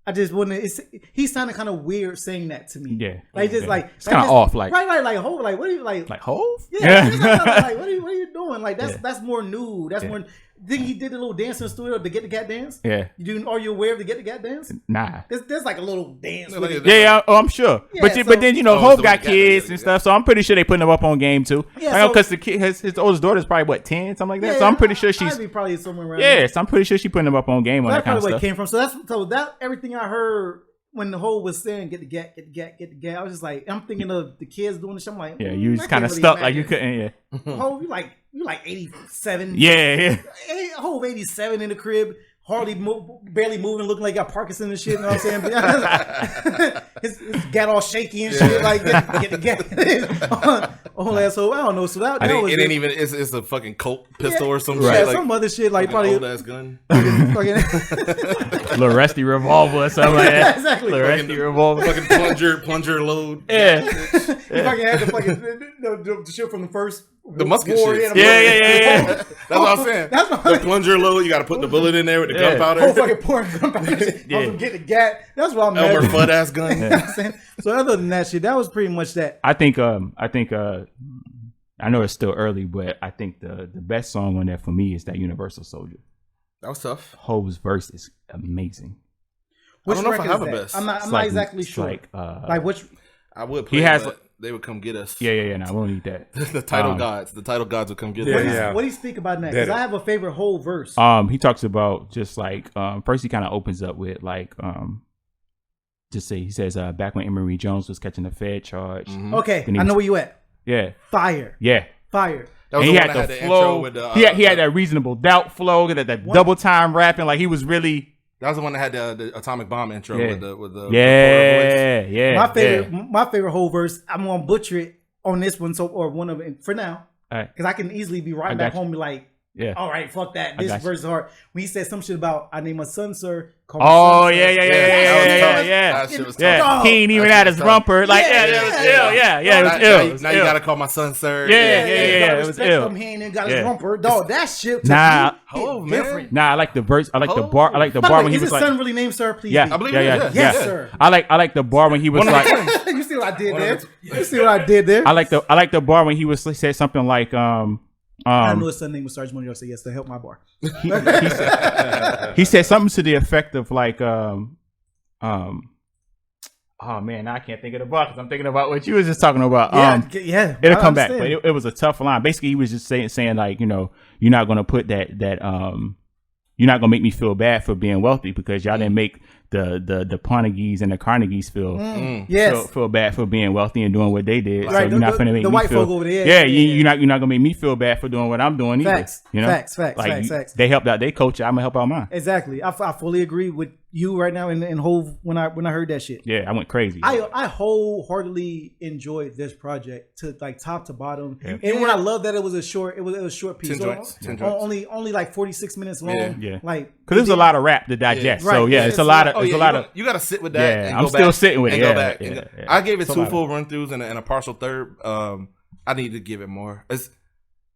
S3: I just wouldn't. He sounded kind of weird saying that to me.
S4: Yeah,
S3: like just like
S4: it's kind of off. Like
S3: right, like Hov, like what are you like?
S4: Like Hov?
S3: Yeah, like what are you doing? Like that's more new. That's more. Think he did a little dance in the studio to get the cat dance?
S4: Yeah.
S3: Are you aware of the get the cat dance?
S4: Nah.
S3: There's like a little dance.
S2: Yeah,
S3: with it.
S4: Yeah, I'm sure.
S3: Yeah,
S4: but then Hov got kids
S2: together,
S4: and stuff, so I'm pretty sure they putting them up on game too.
S3: Yeah,
S4: because the kid, his oldest daughter's probably what 10, something like that.
S3: Yeah,
S4: So I'm pretty sure she's
S3: I'd be probably somewhere around. there.
S4: so I'm pretty sure she's putting them up on game on
S3: That's
S4: that kind of
S3: probably where
S4: stuff.
S3: it came from. So that everything I heard when the whole was saying get the gat, I was just like, I'm thinking of the kids doing this. I'm like,
S4: Yeah, you
S3: I
S4: just
S3: can't
S4: kind of
S3: really
S4: stuck like you
S3: imagine.
S4: couldn't.
S3: Hov, you like 87.
S4: Yeah.
S3: Hov 87 in the crib, hardly barely moving, looking like he got Parkinson and shit. You know what I'm saying? his gat all shaky and shit. Like get the gat. Oh, asshole. I don't know. So that was
S2: it ain't even. It's a fucking Colt pistol or some
S3: yeah,
S2: shit. Like,
S3: some other shit like probably
S2: old ass gun.
S4: Little rusty revolver or something like that.
S3: Exactly.
S4: Little rusty revolver.
S2: Fucking plunger load.
S4: Yeah.
S3: If I can have the shit from the first
S2: The musket
S3: war,
S2: shit.
S4: Yeah.
S2: That's what I'm saying.
S3: That's what
S2: The plunger load. You got to put the bullet in there with the
S4: Yeah.
S2: gunpowder.
S3: whole fucking pouring gunpowder.
S4: Yeah.
S3: I'm get the gat. That's what I'm
S2: Elmer
S3: mad.
S2: Fudd ass gun.
S3: You know what I'm saying? So other than that shit, that was pretty much that.
S4: I think I know it's still early, but I think the best song on there for me is that Universal Soldier.
S2: That was tough.
S4: Hov's verse is amazing.
S3: Which
S2: I don't know if I
S3: record
S2: have
S3: is
S2: a
S3: that?
S2: best.
S3: I'm not exactly
S4: It's
S3: sure.
S4: like
S3: Which
S2: I would play.
S4: He has-
S2: but they would come get us.
S4: yeah. No, I won't need that.
S2: The title gods. The title gods would come get
S5: Yeah,
S2: us.
S5: yeah.
S3: what do you speak about that? Because
S5: Dead.
S3: I have a favorite whole verse.
S4: He talks about just like first he kind of opens up with like he says back when Emory Jones was catching the Fed charge.
S3: Okay,
S4: Then he
S3: I know
S4: was-
S3: where you at.
S4: Yeah,
S3: Fire.
S4: yeah.
S3: Fire.
S2: That was
S4: And
S2: the
S4: he
S2: one
S4: had
S2: that
S4: the
S2: had the intro
S4: flow.
S2: with the.
S4: He had that reasonable doubt flow, that double time rapping. Like he was really
S2: That was the one that had the atomic bomb intro
S4: Yeah.
S2: with the reporter voice.
S4: yeah.
S3: My favorite whole verse. I'm gonna butcher it on this one, or one of it for now,
S4: All right.
S3: because I can easily be
S4: I
S3: right
S4: got
S3: back
S4: you.
S3: home and be like,
S4: Yeah.
S3: All right, fuck that.
S4: I
S3: This
S4: got you.
S3: verse is hard. When he said some shit about I named my son Sir. Call my
S4: Oh
S3: son,
S4: yeah,
S3: Sir.
S4: yeah, yeah,
S2: Yeah,
S4: yeah,
S2: that was
S4: yeah,
S2: tough.
S4: yeah, yeah.
S2: That shit was
S4: Yeah,
S2: tough.
S4: he ain't even
S2: That
S4: at
S2: shit
S4: his
S2: was tough.
S4: rumper. Like,
S3: Yeah,
S4: yeah,
S3: yeah,
S4: that was
S3: yeah.
S4: ill. Yeah, yeah, it was
S2: Now,
S4: ill.
S2: now,
S4: It was
S2: now you
S4: ill.
S2: gotta call my son sir.
S4: Yeah.
S3: Gotta
S4: It was
S3: respect
S4: ill.
S3: him. He ain't even got
S4: Yeah.
S3: his rumper. Dog, that shit. To
S4: Nah.
S3: me,
S2: Hove,
S3: hit
S2: man.
S3: different.
S4: Nah, I like the verse. I like the
S2: Oh.
S4: bar. I like the
S3: By the
S4: bar
S3: way,
S4: when he
S3: is
S4: was
S3: his
S4: like,
S3: son really named Sir? Please.
S4: yeah,
S3: be.
S2: I believe
S4: yeah,
S2: it
S4: yeah,
S2: is,
S4: yeah.
S3: Yes,
S2: yeah.
S3: sir.
S4: I like the bar when he was
S2: One of
S4: like,
S2: the-
S3: You see what I did
S2: One
S3: there?
S2: of
S3: You see what I did there?
S4: I like the bar when he was said something like,
S3: I knew his son name was Sergeant Monroe. Say yes to help my bar.
S4: he said something to the effect of like, oh man, now I can't think of the bar because I'm thinking about what you was just talking about.
S3: Yeah,
S4: It'll
S3: I
S4: come back, but
S3: understand.
S4: it was a tough line. Basically, he was just saying like, you know, you're not gonna put that you're not gonna make me feel bad for being wealthy because y'all didn't make the Carnegies and the Carnegies
S3: Yes.
S4: feel bad for being wealthy and doing what they did. So
S3: Right,
S4: you're not
S3: the-
S4: gonna make
S3: the
S4: me
S3: white
S4: feel,
S3: folk over there.
S4: Yeah,
S3: Yeah.
S4: you're not gonna make me feel bad for doing what I'm doing either.
S3: Facts.
S4: You know,
S3: Facts.
S4: like
S3: Facts.
S4: they helped out their culture. I'm gonna help out mine.
S3: Exactly. I fully agree with you right now and Hove when I heard that shit.
S4: Yeah, I went crazy.
S3: I wholeheartedly enjoyed this project to like top to bottom,
S4: Yeah.
S3: and when I love that it was a short piece,
S2: 10
S3: So,
S2: joints, 10 joints.
S3: only like 46 minutes long.
S4: Yeah.
S3: Like
S4: Because there's a lot of rap to digest.
S3: Yeah.
S4: So
S3: Right.
S4: yeah,
S3: Yeah,
S4: it's a lot of
S2: Oh,
S4: it's
S2: yeah,
S4: a lot of
S2: you gotta sit with that.
S4: Yeah,
S2: and
S4: I'm
S2: go
S4: still
S2: back
S4: sitting with
S2: and
S4: it.
S2: Go
S4: Yeah,
S2: back.
S4: yeah,
S2: and go-
S4: yeah.
S2: I gave it
S4: It's a
S2: 2
S4: lot of-
S2: full run throughs and a partial third. I need to give it more.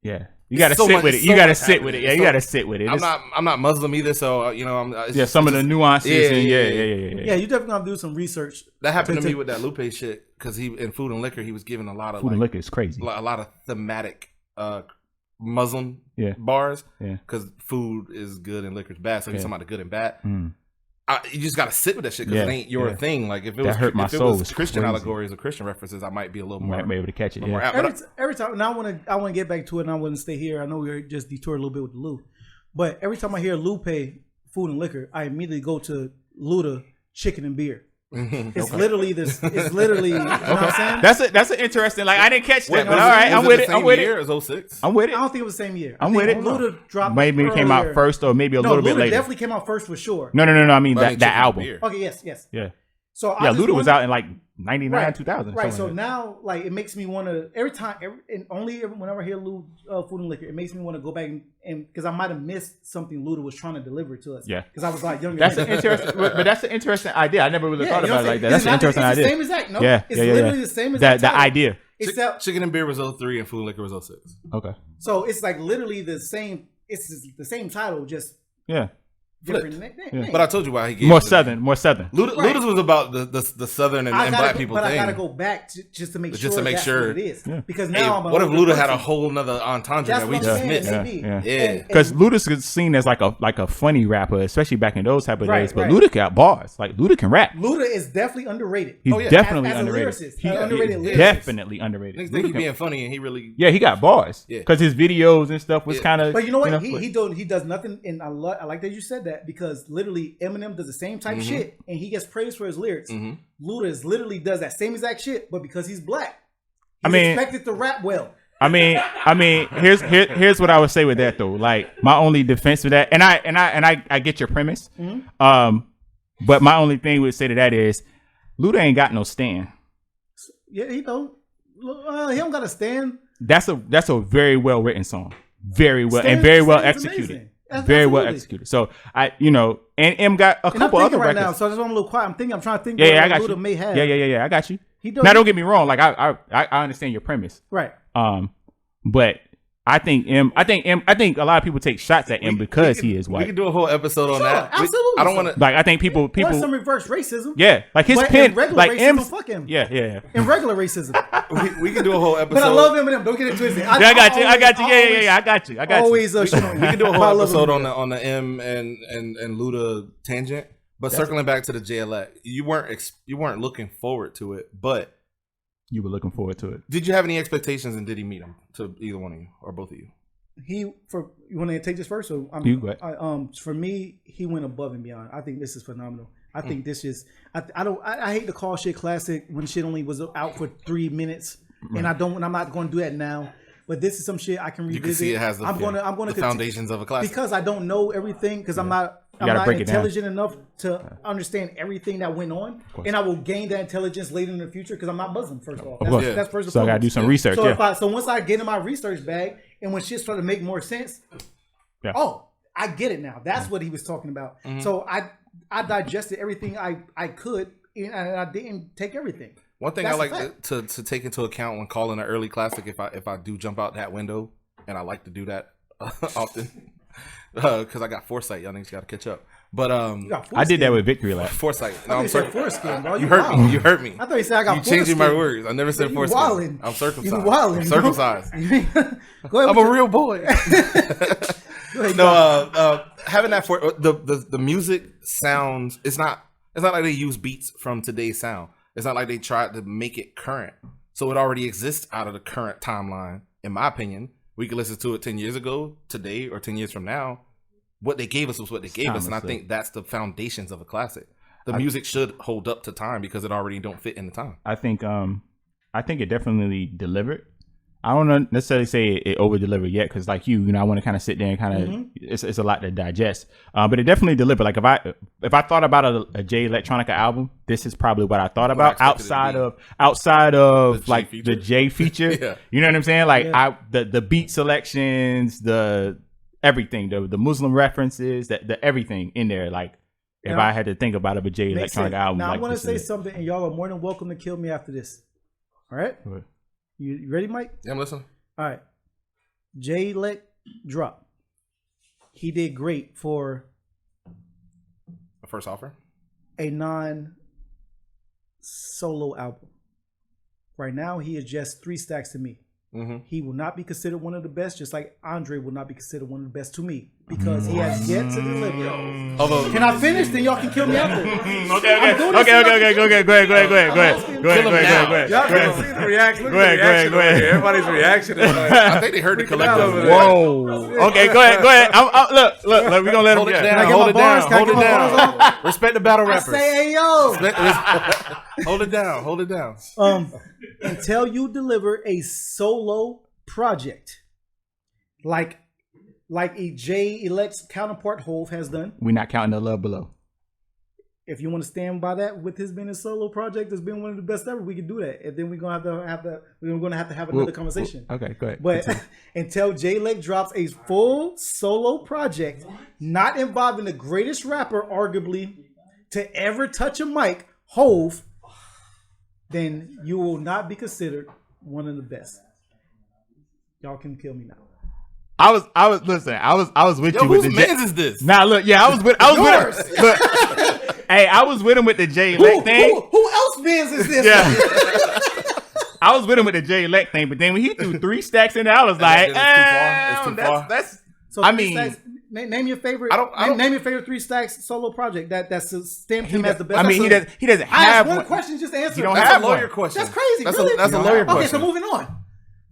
S4: yeah. You gotta
S2: so
S4: sit
S2: much-
S4: with it.
S2: so
S4: You gotta
S2: much
S4: sit with it.
S2: happening.
S4: Yeah, you
S2: So-
S4: gotta sit with it.
S2: I'm
S4: It's-
S2: not Muslim either, so you know it's
S4: yeah,
S2: just-
S4: some of
S2: it's
S4: the
S2: just-
S4: nuances.
S2: Yeah,
S4: and
S2: yeah,
S3: Yeah, you definitely gotta do some research.
S2: That happened to
S3: to-
S2: me with that Lupe shit because he in Food and Liquor he was giving a lot of
S4: Food and liquor is crazy.
S2: a lot of thematic Muslim
S4: Yeah.
S2: bars
S4: Yeah.
S2: because food is good and liquor is bad. So he's
S4: Yeah.
S2: talking about the good and bad.
S4: Mm.
S2: You just gotta sit with that shit because
S4: Yeah,
S2: it ain't your
S4: yeah.
S2: thing. Like if it
S4: That
S2: was
S4: hurt my
S2: if it
S4: soul.
S2: was
S4: It's
S2: Christian
S4: crazy.
S2: allegories or Christian references, I might be a little more
S4: Might be able to catch it.
S2: more
S4: Yeah.
S2: apt. But
S3: Every time, and I want to get back to it, and I want to stay here. I know we just detoured a little bit with the Lou, but every time I hear Lupe Food and Liquor, I immediately go to Luda Chicken and Beer. It's literally this. It's literally. You know what I'm saying?
S4: That's an interesting. Like I didn't catch that,
S2: Wait,
S4: but
S2: was
S4: all right,
S2: was
S4: I'm with
S2: the
S4: it. I'm
S2: same
S4: with
S2: year
S4: it.
S2: as 06?
S4: I'm with
S3: I
S4: it.
S3: don't think it was the same year.
S4: I'm
S3: I
S4: with
S3: think
S4: it.
S3: Luda dropped.
S4: Maybe it came out
S3: earlier.
S4: first, or maybe a
S3: No,
S4: little bit
S3: Luda
S4: later.
S3: definitely came out first for sure.
S4: No. I mean
S2: But I
S4: that
S2: mean,
S4: that
S2: Chicken and
S4: album.
S2: Beer.
S3: Okay, yes.
S4: Yeah.
S3: So I
S4: Yeah,
S3: just
S4: Luda was
S3: wanna-
S4: out in like 99, 2000.
S3: Right.
S4: something
S3: So
S4: like that.
S3: now, like, it makes me want to whenever I hear Lou Food and Liquor, it makes me want to go back and because I might have missed something Luda was trying to deliver to us.
S4: Yeah.
S3: Because I was like younger.
S4: That's
S3: then.
S4: an interesting, but that's an interesting idea. I never really thought
S3: you know
S4: about it
S3: what
S4: like
S3: I'm
S4: that. That's an
S3: saying?
S4: interesting
S3: It's
S4: idea.
S3: the same exact. No,
S4: Yeah,
S3: it's
S4: yeah,
S3: literally
S4: yeah.
S3: the same exact.
S4: The
S3: title.
S4: idea.
S3: Except
S2: Chicken and Beer was 03 and Food and Liquor was 06.
S4: Okay.
S3: so it's like literally the same. It's the same title, just
S4: Yeah.
S3: different.
S2: But I told you why he gave
S4: More
S2: it to me.
S4: southern.
S2: Luda's was about the southern and black people
S3: but
S2: thing.
S3: I gotta go back just to make
S2: Just
S3: sure
S2: to make
S3: that's
S2: sure.
S3: what it is.
S4: Yeah.
S3: Because
S2: Hey,
S3: now I'm
S2: what if
S3: older
S2: Luda had a
S3: person.
S2: whole nother entendre
S3: That's
S2: that we
S3: what
S2: just
S3: I'm saying,
S2: missed?
S3: maybe.
S4: Yeah.
S2: Yeah.
S4: Because Luda's is seen as like a funny rapper, especially back in those type of
S3: Right,
S4: days. But
S3: right.
S4: Luda got bars. Like Luda can rap.
S3: Luda is definitely underrated.
S4: He's
S2: yeah.
S4: definitely
S3: As a
S4: underrated.
S3: lyricist,
S4: He-
S3: underrated
S4: he
S3: lyricist.
S4: definitely underrated.
S2: Niggas think he
S4: Luda can-
S2: being funny and he really.
S4: Yeah, he got bars.
S2: Yeah.
S4: Because his videos and stuff was
S2: Yeah.
S4: kind of.
S3: But you know what? He does nothing, and I like that you said that because literally Eminem does the same type
S2: Mm-hmm.
S3: shit, and he gets praised for his lyrics. Luda is literally does that same exact shit, but because he's black, he's expected to rap well.
S4: I mean, here's what I would say with that though. Like my only defense for that, and I get your premise. But my only thing would say to that is, Luda ain't got no stand.
S3: Yeah, he don't. He don't got a stand.
S4: That's a very well written song, very well
S3: Stand-
S4: and very well
S3: Stand is
S4: executed,
S3: amazing.
S4: very well
S3: Absolutely.
S4: executed. So and M got a
S3: And I'm
S4: couple
S3: thinking
S4: other
S3: right
S4: records.
S3: now, so I just want a little quiet. I'm trying to think.
S4: Yeah, I
S3: what
S4: got
S3: Luda
S4: you.
S3: may have.
S4: Yeah, I got you.
S3: He does.
S4: Now don't get me wrong. Like I understand your premise.
S3: Right.
S4: But I think a lot of people take shots at M because he is
S2: We
S4: white.
S2: could do a whole episode on
S3: Sure,
S2: that.
S3: absolutely.
S2: I don't want to.
S4: Like I think people
S3: Or some reverse racism.
S4: yeah, like his
S3: But
S4: pen
S3: in regular
S4: like
S3: racism,
S4: M's
S3: fuck him.
S4: yeah.
S3: In regular racism.
S2: We can do a whole episode.
S3: But I love Eminem. Don't get it twisted.
S4: I got you. Yeah. I got you.
S3: Always shit on
S2: We can do a
S3: But I
S2: whole
S3: love
S2: episode
S3: Eminem.
S2: on the M and Luda tangent. But circling back to the JLX, you weren't looking forward to it. But
S4: You were looking forward to it.
S2: did you have any expectations, and did he meet them to either one of you or both of you?
S3: You want to take this first? Or
S4: You go ahead.
S3: for me, he went above and beyond. I think this is phenomenal. I think this is. I hate to call shit classic when shit only was out for 3 minutes, and I'm not going to do that now. But this is some shit I can revisit.
S2: You can see it has the,
S3: I'm going to
S2: the foundations of a classic.
S3: because I don't know everything because I'm not
S4: break it down.
S3: intelligent enough to understand everything that went on, and I will gain that intelligence later in the future because I'm not Muslim. First of all,
S4: course.
S3: that's first. and
S4: So I gotta
S3: foremost.
S4: do some research.
S3: So
S4: Yeah.
S3: so once I get in my research bag and when shit started to make more sense,
S4: Yeah.
S3: Oh, I get it now. That's what he was talking about. So I digested everything I could, and I didn't take everything.
S2: One thing
S3: That's
S2: I
S3: a
S2: like
S3: fact.
S2: to take into account when calling an early classic, if I do jump out that window, and I like to do that often, because I got foresight. Y'all niggas got to catch up. But
S4: I did that with Victory Lap.
S2: foresight.
S3: I
S2: No, I'm
S3: thought you said
S2: sorry.
S3: foreskin, bro.
S2: You hurt me. You hurt me.
S3: I thought you said I got
S2: You changing my
S3: foreskin.
S2: words. I never said
S3: You
S2: foreskin.
S3: wildin'.
S2: I'm circumcised.
S3: You wildin',
S2: I'm
S3: bro.
S2: circumcised.
S3: Go ahead.
S2: I'm a real boy.
S3: Go ahead,
S2: No, having that for the music sounds. It's not like they use beats from today's sound. It's not like they tried to make it current. So it already exists out of the current timeline. In my opinion, we could listen to it 10 years ago, today, or 10 years from now. What they gave us was what they gave us, and I think that's the foundations of a classic. The music should hold up to time because it already don't fit in the time.
S4: I think it definitely delivered. I don't necessarily say it over delivered yet, because like you know, I want to kind of sit there and kind of it's a lot to digest. But it definitely delivered. Like if I thought about a Jay Electronica album, this is probably what I thought about outside of
S2: The
S4: like
S2: J
S4: the J feature.
S2: Yeah.
S4: You know what I'm saying? Like the beat selections, the everything, the Muslim references, the everything in there. Like if I had to think about a Jay
S3: Makes
S4: Electronica
S3: sense.
S4: album,
S3: Now
S4: like
S3: I want to
S4: this
S3: say
S4: is it.
S3: something, and y'all are more than welcome to kill me after this. All right,
S4: What?
S3: you ready, Mike?
S2: Yeah, I'm listening.
S3: All right, Jay let drop. He did great for
S2: The first offer.
S3: a non-solo album. Right now, he is just 3 stacks to me. He will not be considered one of the best, just like Andre will not be considered one of the best to me, because he has yet to deliver.
S2: Although,
S3: Can I finish? Then y'all can kill me after.
S4: Okay. Go ahead.
S5: Y'all can see the reaction. Look
S4: Go
S5: at the
S4: ahead,
S5: reaction
S4: go ahead.
S5: over here. Everybody's reaction is like,
S2: I think they heard the collective.
S5: over there.
S4: Whoa. Okay, go ahead. Look. We're gonna let him
S2: Hold it
S4: get.
S2: down.
S3: I get
S2: Hold
S3: my
S2: it
S3: bars?
S2: down.
S3: Can I
S2: Hold
S3: get
S2: it
S3: my bars
S2: down. Respect the battle
S3: I
S2: rappers.
S3: say, hey yo.
S2: Hold it down. Hold it down.
S3: Until you deliver a solo project, like a Jay Elect's counterpart Hove has done.
S4: We're not counting the love below.
S3: If you want to stand by that, with his being a solo project, it's been one of the best ever. We can do that, and then we're gonna have to have another conversation.
S4: Okay, go ahead.
S3: But until Jay Elect drops a full solo project, not involving the greatest rapper, arguably, to ever touch a mic, Hove, then you will not be considered one of the best. Y'all can kill me now.
S4: I was with
S2: Yo,
S4: you with
S2: whose
S4: the Jay.
S2: man's is this?
S4: Nah, look, yeah, I was with him. Look, hey, I was with him with the Jay Elect thing.
S3: Who else bands is this?
S4: Yeah. I was with him with the Jay Elect thing, but then when he threw 3 stacks in there, I was like,
S2: It's too far.
S4: that's
S3: So
S4: I
S3: 3
S4: mean,
S3: stacks, name your favorite.
S2: I don't-
S3: name your favorite 3 stacks solo project that's stamped him as the best.
S4: I mean, he doesn't
S3: I
S4: have
S3: asked one
S4: one.
S3: question, just answer.
S4: You don't
S3: it.
S2: That's
S4: have
S2: a lawyer
S4: one.
S2: question.
S3: That's crazy.
S2: That's
S3: really?
S2: a lawyer
S3: Okay,
S2: question.
S3: so moving on.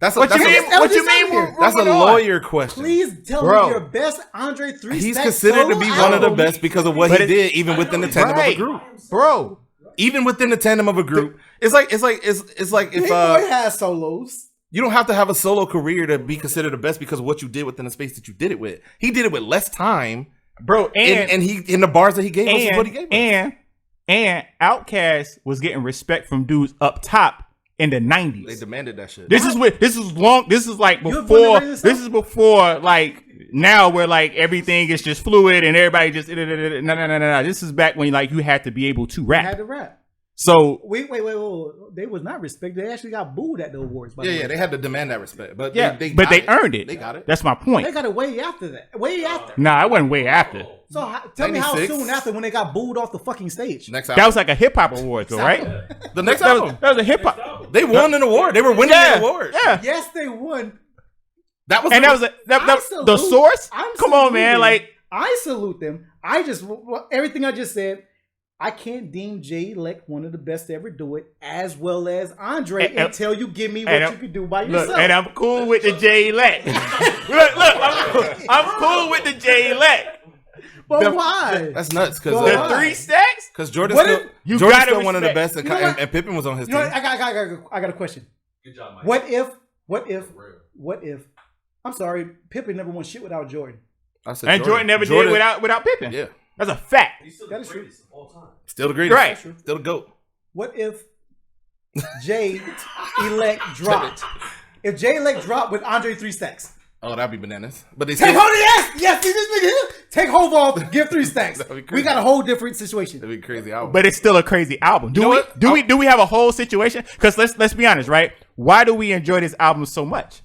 S2: That's a
S4: What you mean?
S3: That
S4: What
S3: was
S4: you
S3: just out
S4: mean?
S3: here.
S2: That's a
S4: moving on?
S2: lawyer question.
S3: Please tell
S4: Bro.
S3: me your best Andre 3
S2: He's
S3: stack
S2: considered to
S3: solo
S2: be one of the
S3: album.
S2: best because of what
S4: But
S2: he
S4: it-
S2: did, even within the tandem of a group.
S4: Bro.
S2: Even within the tandem of a group, it's like if
S3: Big Boy has solos.
S2: you don't have to have a solo career to be considered the best because of what you did within the space that you did it with. He did it with less time,
S4: Bro,
S2: and he in the bars that he gave us is what he gave us.
S4: And Outkast was getting respect from dudes up top in the 90s.
S2: They demanded that shit.
S4: This is like
S3: You're
S4: before
S3: born and raised in
S4: this is before like now where like everything is just fluid and everybody just no. This is back when like you had to be able to
S3: Had
S4: rap.
S3: to rap.
S4: So
S3: Wait. They was not respected. They actually got booed at the awards. By the way.
S2: They had to demand that respect, but
S4: yeah,
S2: they
S4: but
S2: got
S4: they
S2: it.
S4: earned it.
S2: They got it.
S4: That's my
S3: They
S4: point.
S3: got it way after that. Way after.
S4: Nah, I wasn't way after.
S3: So tell me how
S2: 96?
S3: soon after when they got booed off the fucking stage.
S2: Next
S4: That
S2: album.
S4: was like a hip hop award, though, right?
S2: The next
S4: That
S2: album.
S4: was a hip hop.
S2: They won an award. They were winning an award.
S4: Yeah.
S3: Yes, they won.
S2: That was
S4: And that was the
S3: salute-
S4: source.
S3: I'm
S4: Come on, man!
S3: saluting.
S4: Like
S3: I salute them. I just everything I just said. I can't deem Jay Elect one of the best to ever do it, as well as Andre,
S4: And-
S3: until you give me what
S4: and-
S3: you can do by
S4: look,
S3: yourself.
S4: and I'm cool with the Jay Elect. I'm cool with the Jay Elect.
S3: but why?
S2: That's nuts because
S3: Well,
S4: The 3 stacks.
S2: Jordan's
S3: What
S2: still,
S3: if-
S4: You
S2: Jordan's
S4: gotta
S2: still one of the
S4: respect-
S2: best,
S3: You know what?
S2: and Pippen was on his
S3: You know
S2: team.
S3: what? I got a question.
S9: Good job, Mike.
S3: What if? I'm sorry, Pippen never won shit without Jordan.
S2: I said
S4: And Jordan never did without Pippen.
S2: Yeah,
S4: That's a fact.
S9: He's still
S3: That
S9: the
S3: is true.
S9: greatest of all time.
S2: still the greatest.
S4: Right.
S2: Still the GOAT.
S3: What if Jay Elect dropped? If Jay Elect dropped with Andre 3 stacks.
S2: Oh, that'd be bananas. But they
S3: Hey,
S2: still,
S3: hold it, yes, Hov off, give 3 stacks.
S2: That'd be
S3: We
S2: crazy.
S3: got a whole different situation.
S2: That'd be a crazy album.
S4: But it's still a crazy album.
S2: You know what?
S4: Do we have a whole situation? Because let's be honest, right? Why do we enjoy this album so much?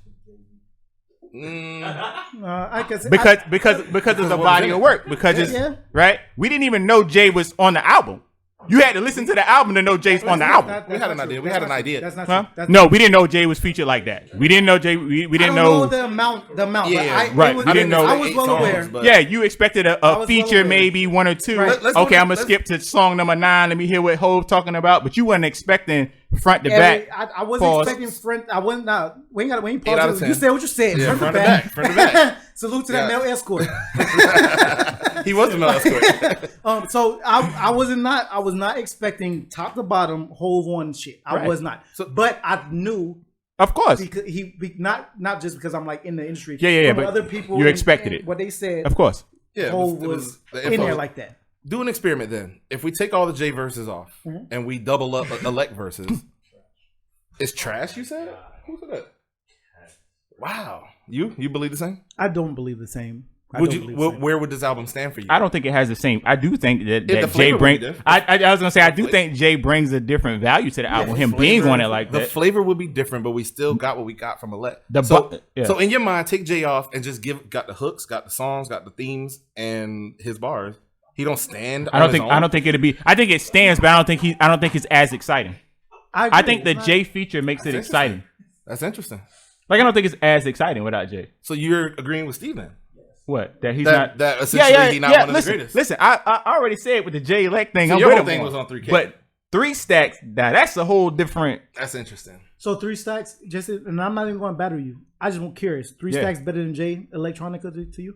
S3: I guess
S4: Because of the body of work. Because it's
S3: Yeah.
S4: right. We didn't even know Jay was on the album. You had to listen to the album to know Jay's on the album.
S2: We had an idea. We had an idea.
S3: That's not
S4: Huh?
S3: true. That's
S4: No, we didn't know Jay was featured like that. We didn't know Jay. We
S3: I
S4: didn't
S3: don't
S4: know.
S3: the amount.
S2: Yeah,
S3: but
S4: right.
S3: it was-
S4: We didn't know
S3: I was
S2: 8
S3: well
S2: songs,
S3: aware.
S2: but-
S4: Yeah, you expected
S3: I
S4: a
S3: was well
S4: feature,
S3: aware.
S4: maybe 1 or 2.
S3: Right.
S2: Let's
S4: Okay,
S2: do-
S4: I'm gonna
S2: let's-
S4: skip to song number 9. Let me hear what Hov talking about. But you wasn't expecting front to back.
S3: I wasn't
S4: Pause.
S3: expecting front. I wasn't. We ain't
S2: 8 out of
S3: pause.
S2: 10.
S3: You said what you said.
S2: Yeah,
S3: front to back.
S2: front to back.
S3: Salute to that
S2: Yeah.
S3: male escort.
S2: He was the male escort.
S3: So I was not expecting top to bottom Hov on shit. I
S4: Right.
S3: was not. But I knew
S4: Of course,
S3: because not just because I'm like in the industry.
S4: Yeah,
S3: from
S4: but
S3: other people.
S4: you expected it.
S3: What they said.
S4: of course.
S2: Yeah,
S3: Hov
S2: it
S3: was
S2: the
S3: in
S2: info.
S3: there like that.
S2: Do an experiment then. If we take all the J verses off and we double up elect verses, it's trash. You said? Who said that? Wow. You believe the same?
S3: I don't believe the same. I
S2: Would
S3: don't
S2: you?
S3: believe the same.
S2: Where would this album stand for you?
S4: I don't think it has the same. I do think that
S2: the
S4: Jay
S2: flavor would
S4: brings.
S2: be different.
S4: I was gonna say I do think Jay brings a different value to the album. Him being on it like
S2: the
S4: that.
S2: flavor would be different, but we still got what we got from elect.
S4: The
S2: so,
S4: bu- yeah.
S2: so in your mind, take Jay off and just got the hooks, got the songs, got the themes, and his bars. He don't stand.
S4: I don't think it'd be. I think it stands, but I don't think it's as exciting. I
S3: agree.
S4: think the
S3: It's not-
S4: Jay feature makes it exciting.
S2: That's interesting.
S4: Like I don't think it's as exciting without Jay.
S2: So you're agreeing with Steve then?
S4: What? That he's
S2: That-
S4: not.
S2: that essentially he not one of the
S4: listen,
S2: greatest.
S4: Listen, I already said with the Jay Elect thing.
S2: So
S4: I'm
S2: your
S4: with
S2: whole
S4: him
S2: thing
S4: on.
S2: was on 3K.
S4: But 3 stacks. Now that's a whole different.
S2: That's interesting.
S3: So 3 stacks, just and I'm not even going to battle you. I just want curious. 3
S4: Yeah.
S3: stacks better than Jay Electronica to you?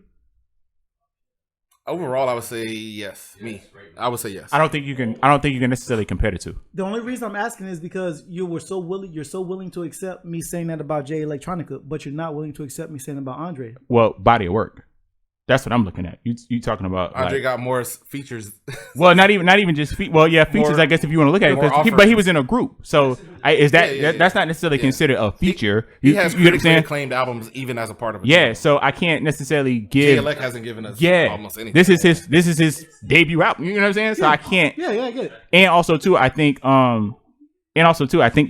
S2: Overall, I would say yes. Me, I would say yes.
S4: I don't think you can necessarily compare the two.
S3: The only reason I'm asking is because you're so willing to accept me saying that about Jay Electronica, but you're not willing to accept me saying about Andre.
S4: Well, body of work. That's what I'm looking at. You talking about?
S2: Andre
S4: like-
S2: got more features.
S4: well, not even just features. Well, yeah, features.
S2: More-
S4: I guess if you want to look at it,
S2: more
S4: 'cause but he was in a group. So is that
S2: Yeah.
S4: that's not necessarily considered a feature?
S2: He has
S4: you
S2: critically
S4: understand?
S2: acclaimed albums even as a part of it.
S4: Yeah. So I can't necessarily
S2: Jay
S4: give.
S2: Elect hasn't given us
S4: Yeah,
S2: almost anything.
S4: this is his debut album. You know what I'm saying? So I can't.
S3: Yeah, I get it.
S4: And also too, I think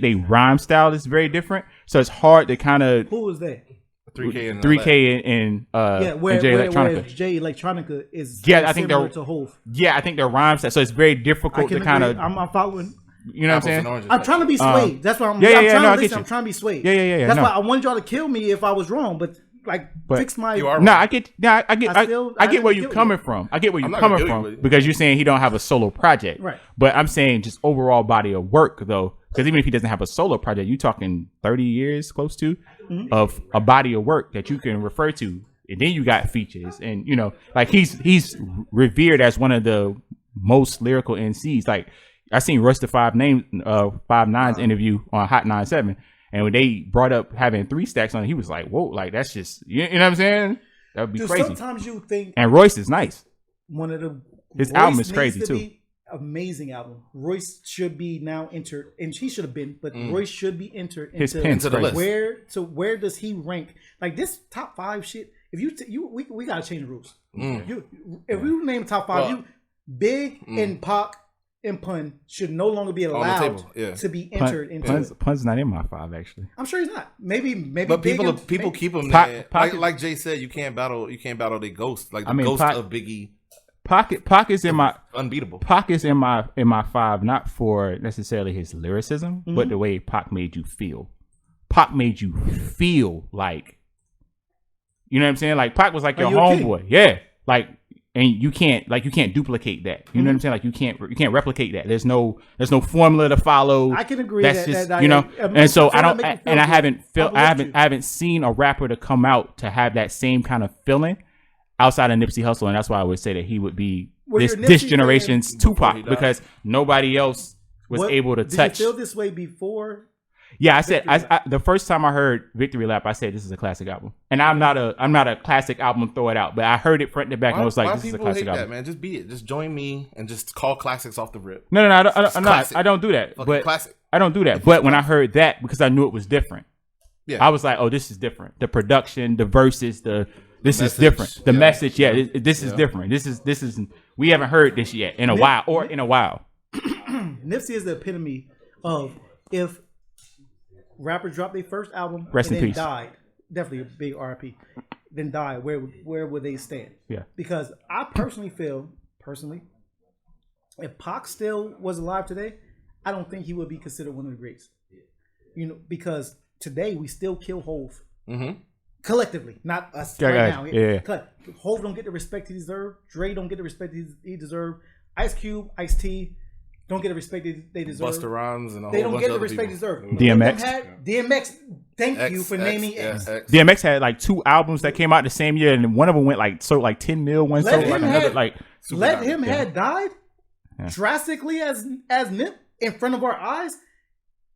S4: they rhyme style is very different. So it's hard to kind of
S3: Who was that?
S2: 3K and
S4: 3K and
S3: Yeah, where
S4: Jay Electronica.
S3: where Jay Electronica is
S4: Yeah, I think
S3: similar
S4: they're-
S3: to Hov.
S4: Yeah, I think their rhyme style. So it's very
S3: I
S4: difficult
S3: can
S4: to kind
S3: agree.
S4: of.
S3: I'm following.
S4: You know what I'm
S2: Apples
S4: saying?
S2: and oranges.
S3: I'm trying to be swayed. That's why I'm.
S4: yeah,
S3: I'm
S4: yeah,
S3: trying
S4: no, I
S3: to
S4: get
S3: listen.
S4: you.
S3: I'm trying to be swayed.
S4: Yeah,
S3: That's
S4: no.
S3: why I wanted y'all to kill me if I was wrong, but
S4: But-
S3: fix my.
S2: You are
S4: No,
S2: wrong.
S4: I get where you're coming from. I get where
S2: I'm
S4: you're
S2: not gonna
S4: coming
S2: kill you,
S4: from
S2: but-
S4: because you're saying he don't have a solo project.
S3: Right.
S4: But I'm saying just overall body of work though, because even if he doesn't have a solo project, you're talking 30 years close to of a body of work that you can refer to. And then you got features, and you know, like he's revered as one of the most lyrical MCs. Like I seen Rush the 5'9's interview on Hot 97, and when they brought up having 3 stacks on it, he was like, "Whoa, like that's just you know what I'm saying? That would be
S3: Dude,
S4: crazy."
S3: sometimes you think
S4: And Royce is nice.
S3: one of the
S4: His
S3: Royce
S4: album is
S3: needs
S4: crazy,
S3: to
S4: too.
S3: be amazing album. Royce should be now entered, and he should have been, but Royce should be entered
S4: His
S3: into,
S4: pen's
S2: into the
S4: crazy.
S2: list.
S3: where does he rank? Like this top 5 shit. If we gotta change the rules. If we name top 5,
S2: Well,
S3: you Big and Pac and Pun should no longer be
S2: the
S3: allowed
S2: table, yeah.
S3: to be entered into.
S4: Pun's not in my 5 actually.
S3: I'm sure he's not. Maybe.
S2: But
S3: Big
S2: people
S3: and- maybe-
S2: keep him
S4: Pac-
S2: there.
S4: Pac-
S2: Like Jay said, you can't battle the ghost. Like the
S4: I mean,
S2: ghost
S4: Pac-
S2: of Biggie,
S4: Pac is in my
S2: unbeatable.
S4: Pac is in my 5 not for necessarily his lyricism, but the way Pac made you feel. Pac made you feel like, you know what I'm saying? Like Pac was like your
S3: you a king.
S4: homeboy, yeah. Like, and you can't duplicate that. You know what I'm saying? Like you can't replicate that. There's no formula to follow.
S3: I can agree
S4: That's
S3: that-
S4: just
S3: that-
S4: you know.
S3: I mean,
S4: And so
S3: if
S4: I
S3: someone
S4: don't.
S3: make you feel
S4: And I
S3: good,
S4: haven't felt. I
S3: uplift you.
S4: haven't seen a rapper to come out to have that same kind of feeling outside of Nipsey Hussle, and that's why I would say that he would be
S3: Were
S4: this
S3: you a
S4: this
S3: Nipsey
S4: generation's
S2: fan before
S4: Tupac
S2: he died?
S4: because nobody else was
S3: What-
S4: able to
S3: did
S4: touch.
S3: you feel this way before?
S4: Yeah, I said
S3: Victory
S4: I the first time I heard Victory Lap, I said this is a classic album, and I'm not a classic album throw it out, but I heard it front to back and I was like,
S2: why
S4: this is a
S2: people
S4: classic
S2: hate
S4: album.
S2: that, man? Just be it. Just join me and just call classics off the rip.
S4: No, I don't,
S2: Classic.
S4: I don't do that.
S2: Fucking
S4: But
S2: classic.
S4: I don't do that. But when I heard that, because I knew it was different,
S2: Yeah.
S4: I was like, oh, this is different. The production, the verses, the This is different. The message, this is different. This is we haven't heard this yet in a while.
S3: Nipsey is the epitome of if rappers dropped their first album
S4: Rest
S3: and
S4: in
S3: then
S4: peace.
S3: died, definitely a big RIP, then died, where would they stand?
S4: Yeah.
S3: Because I personally feel, if Pac still was alive today, I don't think he would be considered one of the greats. You know, because today we still kill Hove. Collectively, not us right now. Hove don't get the respect he deserve. Dre don't get the respect he deserve. Ice Cube, Ice-T don't get the respect they deserve.
S2: Busta Rhymes and a
S3: they
S2: whole
S3: don't
S2: bunch
S3: get the
S2: of
S3: respect they
S2: people.
S3: deserve.
S4: DMX.
S3: Thank you for naming X.
S4: DMX had like 2 albums that came out the same year, and one of them went like 10 mil. One sold like another like.
S3: Let Him had died drastically as Nip in front of our eyes.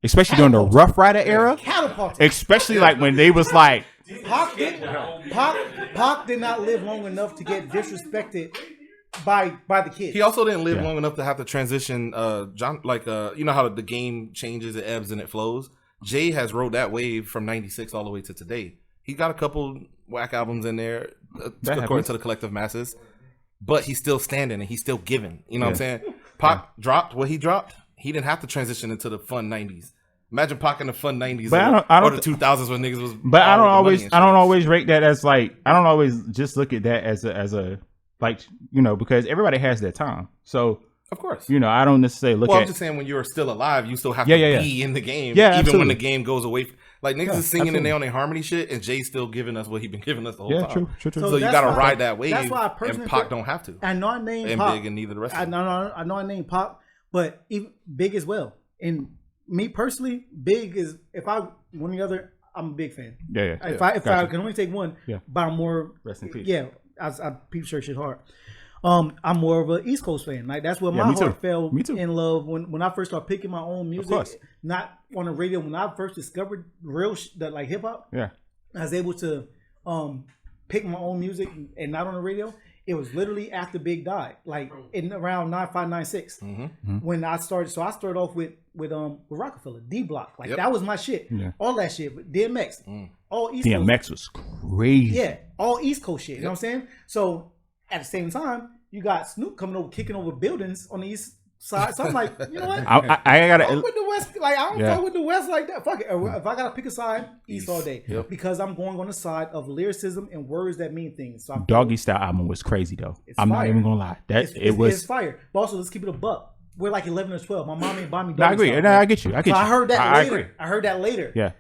S4: Especially during the Rough Rider era.
S3: Catapulted.
S4: Especially like when they was like.
S3: Pac did not live long enough to get disrespected by the kids.
S2: He also didn't live long enough to have to transition. John, you know how the game changes, it ebbs and it flows. Jay has rode that wave from '96 all the way to today. He got a couple whack albums in there, according to the collective masses, but he's still standing and he's still giving. You know what I'm saying? Pac dropped what he dropped. He didn't have to transition into the fun '90s. Imagine Pac in the fun '90s or the 2000s when niggas was.
S4: But I don't always rate that as like. I don't always just look at that as a like, you know, because everybody has their time. So
S2: of course,
S4: you know, I don't necessarily look.
S2: I'm just saying when you're still alive, you still have to be in the game.
S4: Yeah,
S2: even when the game goes away. Like niggas is singing and they on their harmony shit, and Jay's still giving us what he been giving us the whole time.
S4: True.
S2: So you gotta ride that wave.
S3: That's why I personally
S2: and Pac don't have to.
S3: I know I named
S2: and
S3: Pac.
S2: Big and neither the rest.
S3: I know I named Pac, but even Big as well. And me personally, Big is if I one or the other, I'm a big fan. If I can only take one, but I'm more
S4: rest in peace.
S3: Yeah, I peep search shit hard. I'm more of an East Coast fan. Like that's where my heart fell in love when I first started picking my own music. Not on the radio. When I first discovered real like hip hop, I was able to pick my own music and not on the radio. It was literally after Big died, like in around 9596 when I started. So I started off with Rockefeller, D Block, like that was my shit. All that shit, but DMX, all East Coast.
S4: DMX was crazy.
S3: Yeah, all East Coast shit. You know what I'm saying? So at the same time, you got Snoop coming over, kicking over buildings on the East side. So I'm like, you know what?
S4: I gotta
S3: fuck with the West. Like I don't fuck with the West like that. Fuck it. If I gotta pick a side, East all day, because I'm going on the side of lyricism and words that mean things. So
S4: Doggy Style album was crazy though. I'm not even gonna lie. It's
S3: fire. But also, let's keep it a buck. We're like 11 or 12. My mom ain't buy me.
S4: I agree. No, I get you.
S3: I heard that later.
S4: Agree.
S3: I heard that later.
S4: Yeah.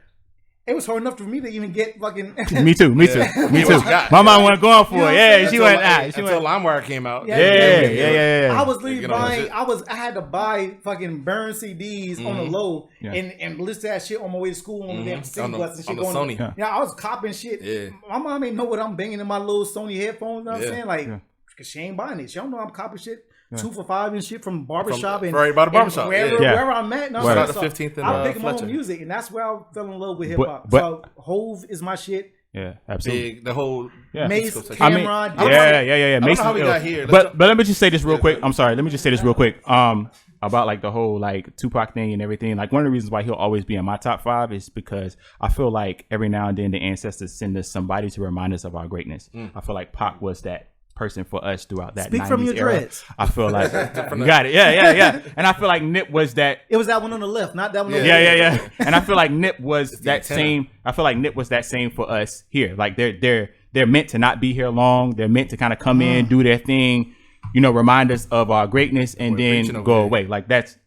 S3: It was hard enough for me to even get fucking.
S4: Me too. My mom wasn't going for it. Yeah, she went.
S2: Until LimeWire came out.
S3: Yeah. I was literally buying. I had to buy fucking burn CDs on the low and listen to that shit on my way to school on the damn city bus and shit going.
S2: Sony.
S3: Yeah, I was copping shit. Yeah. My mom ain't know what I'm banging in my little Sony headphones. You know what I'm saying? Like, cause she ain't buying it. She don't know I'm copping shit. 2 for $5 and shit from barbershop and
S2: right by the barbershop.
S3: Wherever I'm at. No,
S2: right. The 15th and
S3: I pick my own music, and that's where I fell in love with hip hop. So Hove is my shit.
S4: Yeah, absolutely.
S2: Big, the whole
S3: Mace, Cameron.
S4: Yeah.
S2: Mace, how we got here.
S4: But let me just say this real quick. I'm sorry. Let me just say this real quick. About like the whole like Tupac thing and everything. Like one of the reasons why he'll always be in my top 5 is because I feel like every now and then the ancestors send us somebody to remind us of our greatness. I feel like Pac was that person for us throughout that.
S3: Speak
S4: 90s
S3: from your
S4: era.
S3: dreads.
S4: I feel like you got it. Yeah. And I feel like Nip was that.
S3: It was that one on the left, not that one. On the
S4: Yeah. And I feel like Nip was that same. I feel like Nip was that same for us here. Like they're meant to not be here long. They're meant to kind of come in, do their thing, you know, remind us of our greatness, and then go away. Like that's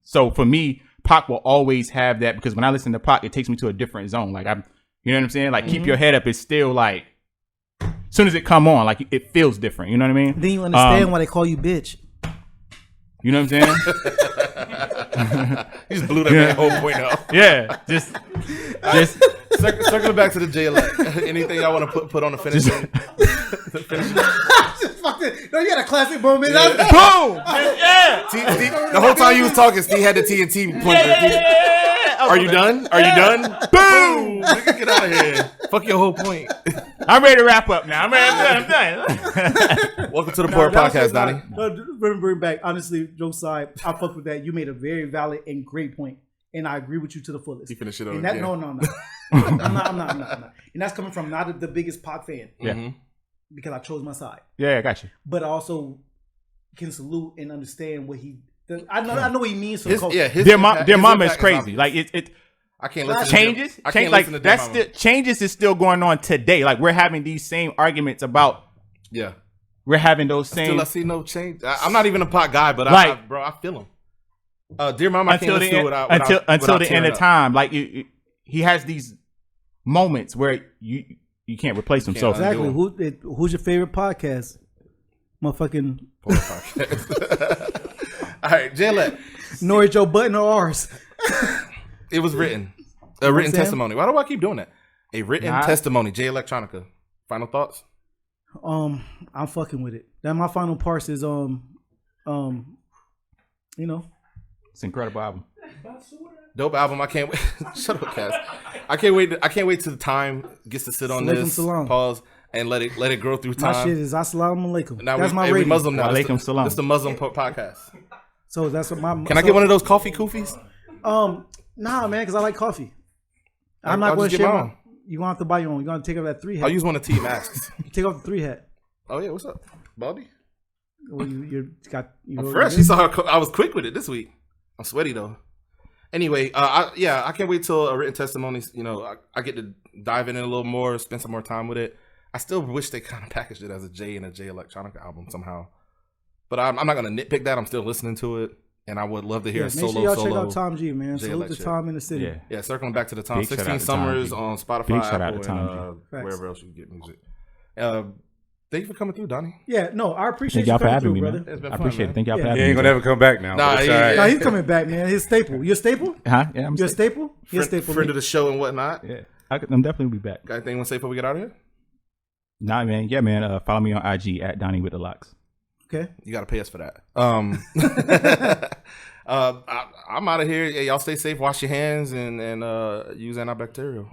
S4: so for me. Pac will always have that because when I listen to Pac, it takes me to a different zone. Like you know what I'm saying? Like keep your head up. It's still like. As soon as it come on, like it feels different. You know what I mean?
S3: Then you understand why they call you bitch.
S4: You know what I'm saying?
S2: You just blew that whole point out.
S4: Yeah, just
S2: circling back to the JLX. Anything y'all want to put on the finish?
S3: No, you had a classic moment.
S4: Boom!
S2: The whole time you was talking, Steve had the TNT plunger. Are you done? Are you done? Boom! Nigga, get out of here. Fuck your whole point.
S4: I'm ready to wrap up now. I'm done.
S2: Welcome to the Port Podcast, Donnie.
S3: Bring back, honestly, Joe side, I fuck with that. You made a very valid and great point, and I agree with you to the fullest.
S2: You finish it over.
S3: No. I'm not. And that's coming from not the biggest Pac fan.
S4: Yeah.
S3: because I chose my side.
S4: Yeah, I got you.
S3: But I also can salute and understand what he. I know what he means to the
S2: His,
S3: culture.
S2: yeah, his
S4: Their
S2: impact-
S4: mama
S2: his
S4: is
S2: impact
S4: crazy.
S2: obvious.
S4: Like it
S2: I can't listen.
S4: changes.
S2: To I
S4: change
S2: can't
S4: like
S2: listen to
S4: that's
S2: Dear
S4: still
S2: Mama.
S4: changes is still going on today. Like we're having these same arguments about.
S2: Yeah,
S4: We're having those
S2: still
S4: same
S2: I see no change. I'm not even a pot guy, but
S4: Like-
S2: bro, I feel him. Dear Mama, I can't
S4: until the
S2: listen to
S4: end,
S2: without
S4: until
S2: without
S4: the end
S2: tearing
S4: of
S2: up.
S4: time. Like he has these moments where you can't replace him. So
S3: Exactly. Who's your favorite podcast? Motherfucking
S2: Poor podcast. All right, Jaylet.
S3: Nori Joe Button or ours?
S2: It was written. A written
S3: saying?
S2: testimony. Why do I keep doing that? A written testimony. Jay Electronica. Final thoughts?
S3: I'm fucking with it. That my final parts is you know.
S4: it's an incredible album.
S2: Dope album. I can't wait. Shut up, Cass. I can't wait till the time gets to sit on
S3: Alaikum
S2: this.
S3: salam.
S2: Pause and let it grow through
S3: My
S2: time.
S3: shit is Assalamu alaikum.
S2: Now
S3: That's my
S2: we
S3: rating.
S2: Muslim now.
S4: Alaikum salam.
S2: This is the Muslim podcast.
S3: So that's what my.
S2: Can I get one of those coffee koofies?
S3: Nah, man, because I like coffee. I'm
S2: I'll
S3: not going
S2: just
S3: to
S2: get
S3: share
S2: mine.
S3: my. You gonna have to buy your own. You're gonna take off that 3 hat.
S2: I'll use one of T masks.
S3: Take off the 3 hat.
S2: Oh yeah, what's up, Baldy?
S3: Well, you got.
S2: I'm fresh. You saw how I was quick with it this week. I'm sweaty though. Anyway, I can't wait till a written testimony. You know, I get to dive in it a little more, spend some more time with it. I still wish they kind of packaged it as a J and a J Electronica album somehow. But I'm not gonna nitpick that. I'm still listening to it, and I would love to hear a
S3: Make
S2: solo.
S3: sure y'all
S2: solo.
S3: check out Tom G, man.
S2: J
S3: Salute
S2: Elect
S3: the
S2: shit.
S3: Tom in the city.
S4: Yeah.
S2: Yeah, circling back to the Tom.
S4: Big shout
S2: 16
S4: out to Tom
S2: Summers
S4: G.
S2: on Spotify,
S4: Big shout out
S2: Apple,
S4: to Tom
S2: and
S3: Facts.
S2: wherever else you can get music. Thank you for coming through, Donnie.
S3: Yeah, no, I appreciate
S4: Thank y'all
S3: you
S4: for
S3: coming
S4: having
S3: through,
S4: me,
S3: brother.
S4: man.
S2: It's been
S4: I
S2: fun,
S4: appreciate
S2: man.
S4: it. Thank y'all for
S3: Yeah.
S4: having
S5: He
S4: me.
S5: ain't gonna ever come back now.
S2: Nah,
S5: but it's
S2: yeah,
S5: all right.
S2: yeah.
S3: No, he's coming back, man. His staple. You're a staple?
S4: Huh? Yeah, I'm
S3: You're a staple? You're a staple.
S2: Friend of the show and whatnot.
S4: yeah. I'm definitely be back.
S2: Got anything you want to say before we get out of here?
S4: Nah, man. Yeah, man. Follow me on IG at Donnie with the locks.
S3: Okay.
S2: You got to pay us for that. I'm out of here. Yeah, y'all stay safe. Wash your hands and use antibacterial.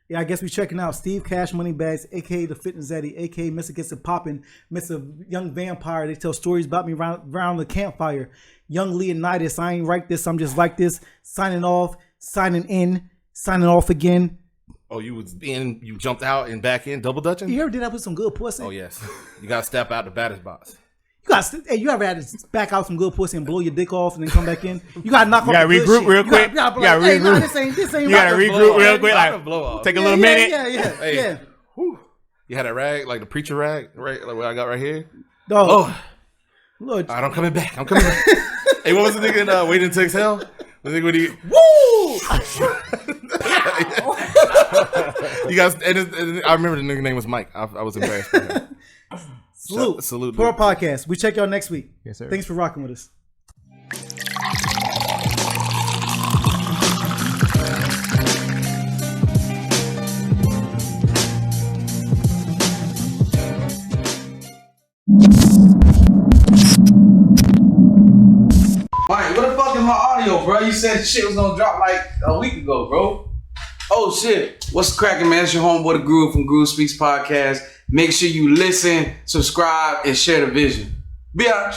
S3: Yeah, I guess we checking out Steve Cash Moneybags, aka the Fitness Eddie, aka Mr. Gets It Poppin', Mr. Young Vampire. They tell stories about me around the campfire. Young Leonidas, I ain't write this, I'm just like this. Signing off, signing in, signing off again.
S2: Oh, you jumped out and back in, double dutching?
S3: You ever did that with some good pussy?
S2: Oh, yes. You got to step out the baddest box.
S3: You ever had to back out some good pussy and blow your dick off and then come back in? You gotta knock off.
S4: You gotta
S3: the good
S4: regroup
S3: shit.
S4: real quick.
S3: You gotta be
S4: You gotta
S3: like, hey, nah,
S4: regroup.
S3: this ain't.
S4: You gotta
S3: right.
S4: regroup real quick.
S2: Not a
S4: Like,
S2: blow off.
S4: take a little minute.
S3: Yeah.
S2: Hey. Whew. You had a rag, like the preacher rag, right? Like what I got right here.
S3: Dog.
S2: Oh,
S3: Lord.
S2: all right, I'm coming back. Hey, what was the nigga in Waiting to Exhale? The nigga when he you guys, and I remember the nigga name was Mike. I was embarrassed by him.
S3: Salute. For our podcast. We check y'all next week.
S4: Yes, sir.
S3: Thanks for rocking with us.
S9: Mike, where the fuck is my audio, bro? You said shit was gonna drop like a week ago, bro. Oh shit. What's cracking, man? It's your homeboy The Groove from Groove Speaks Podcast. Make sure you listen, subscribe, and share the vision. Biatch.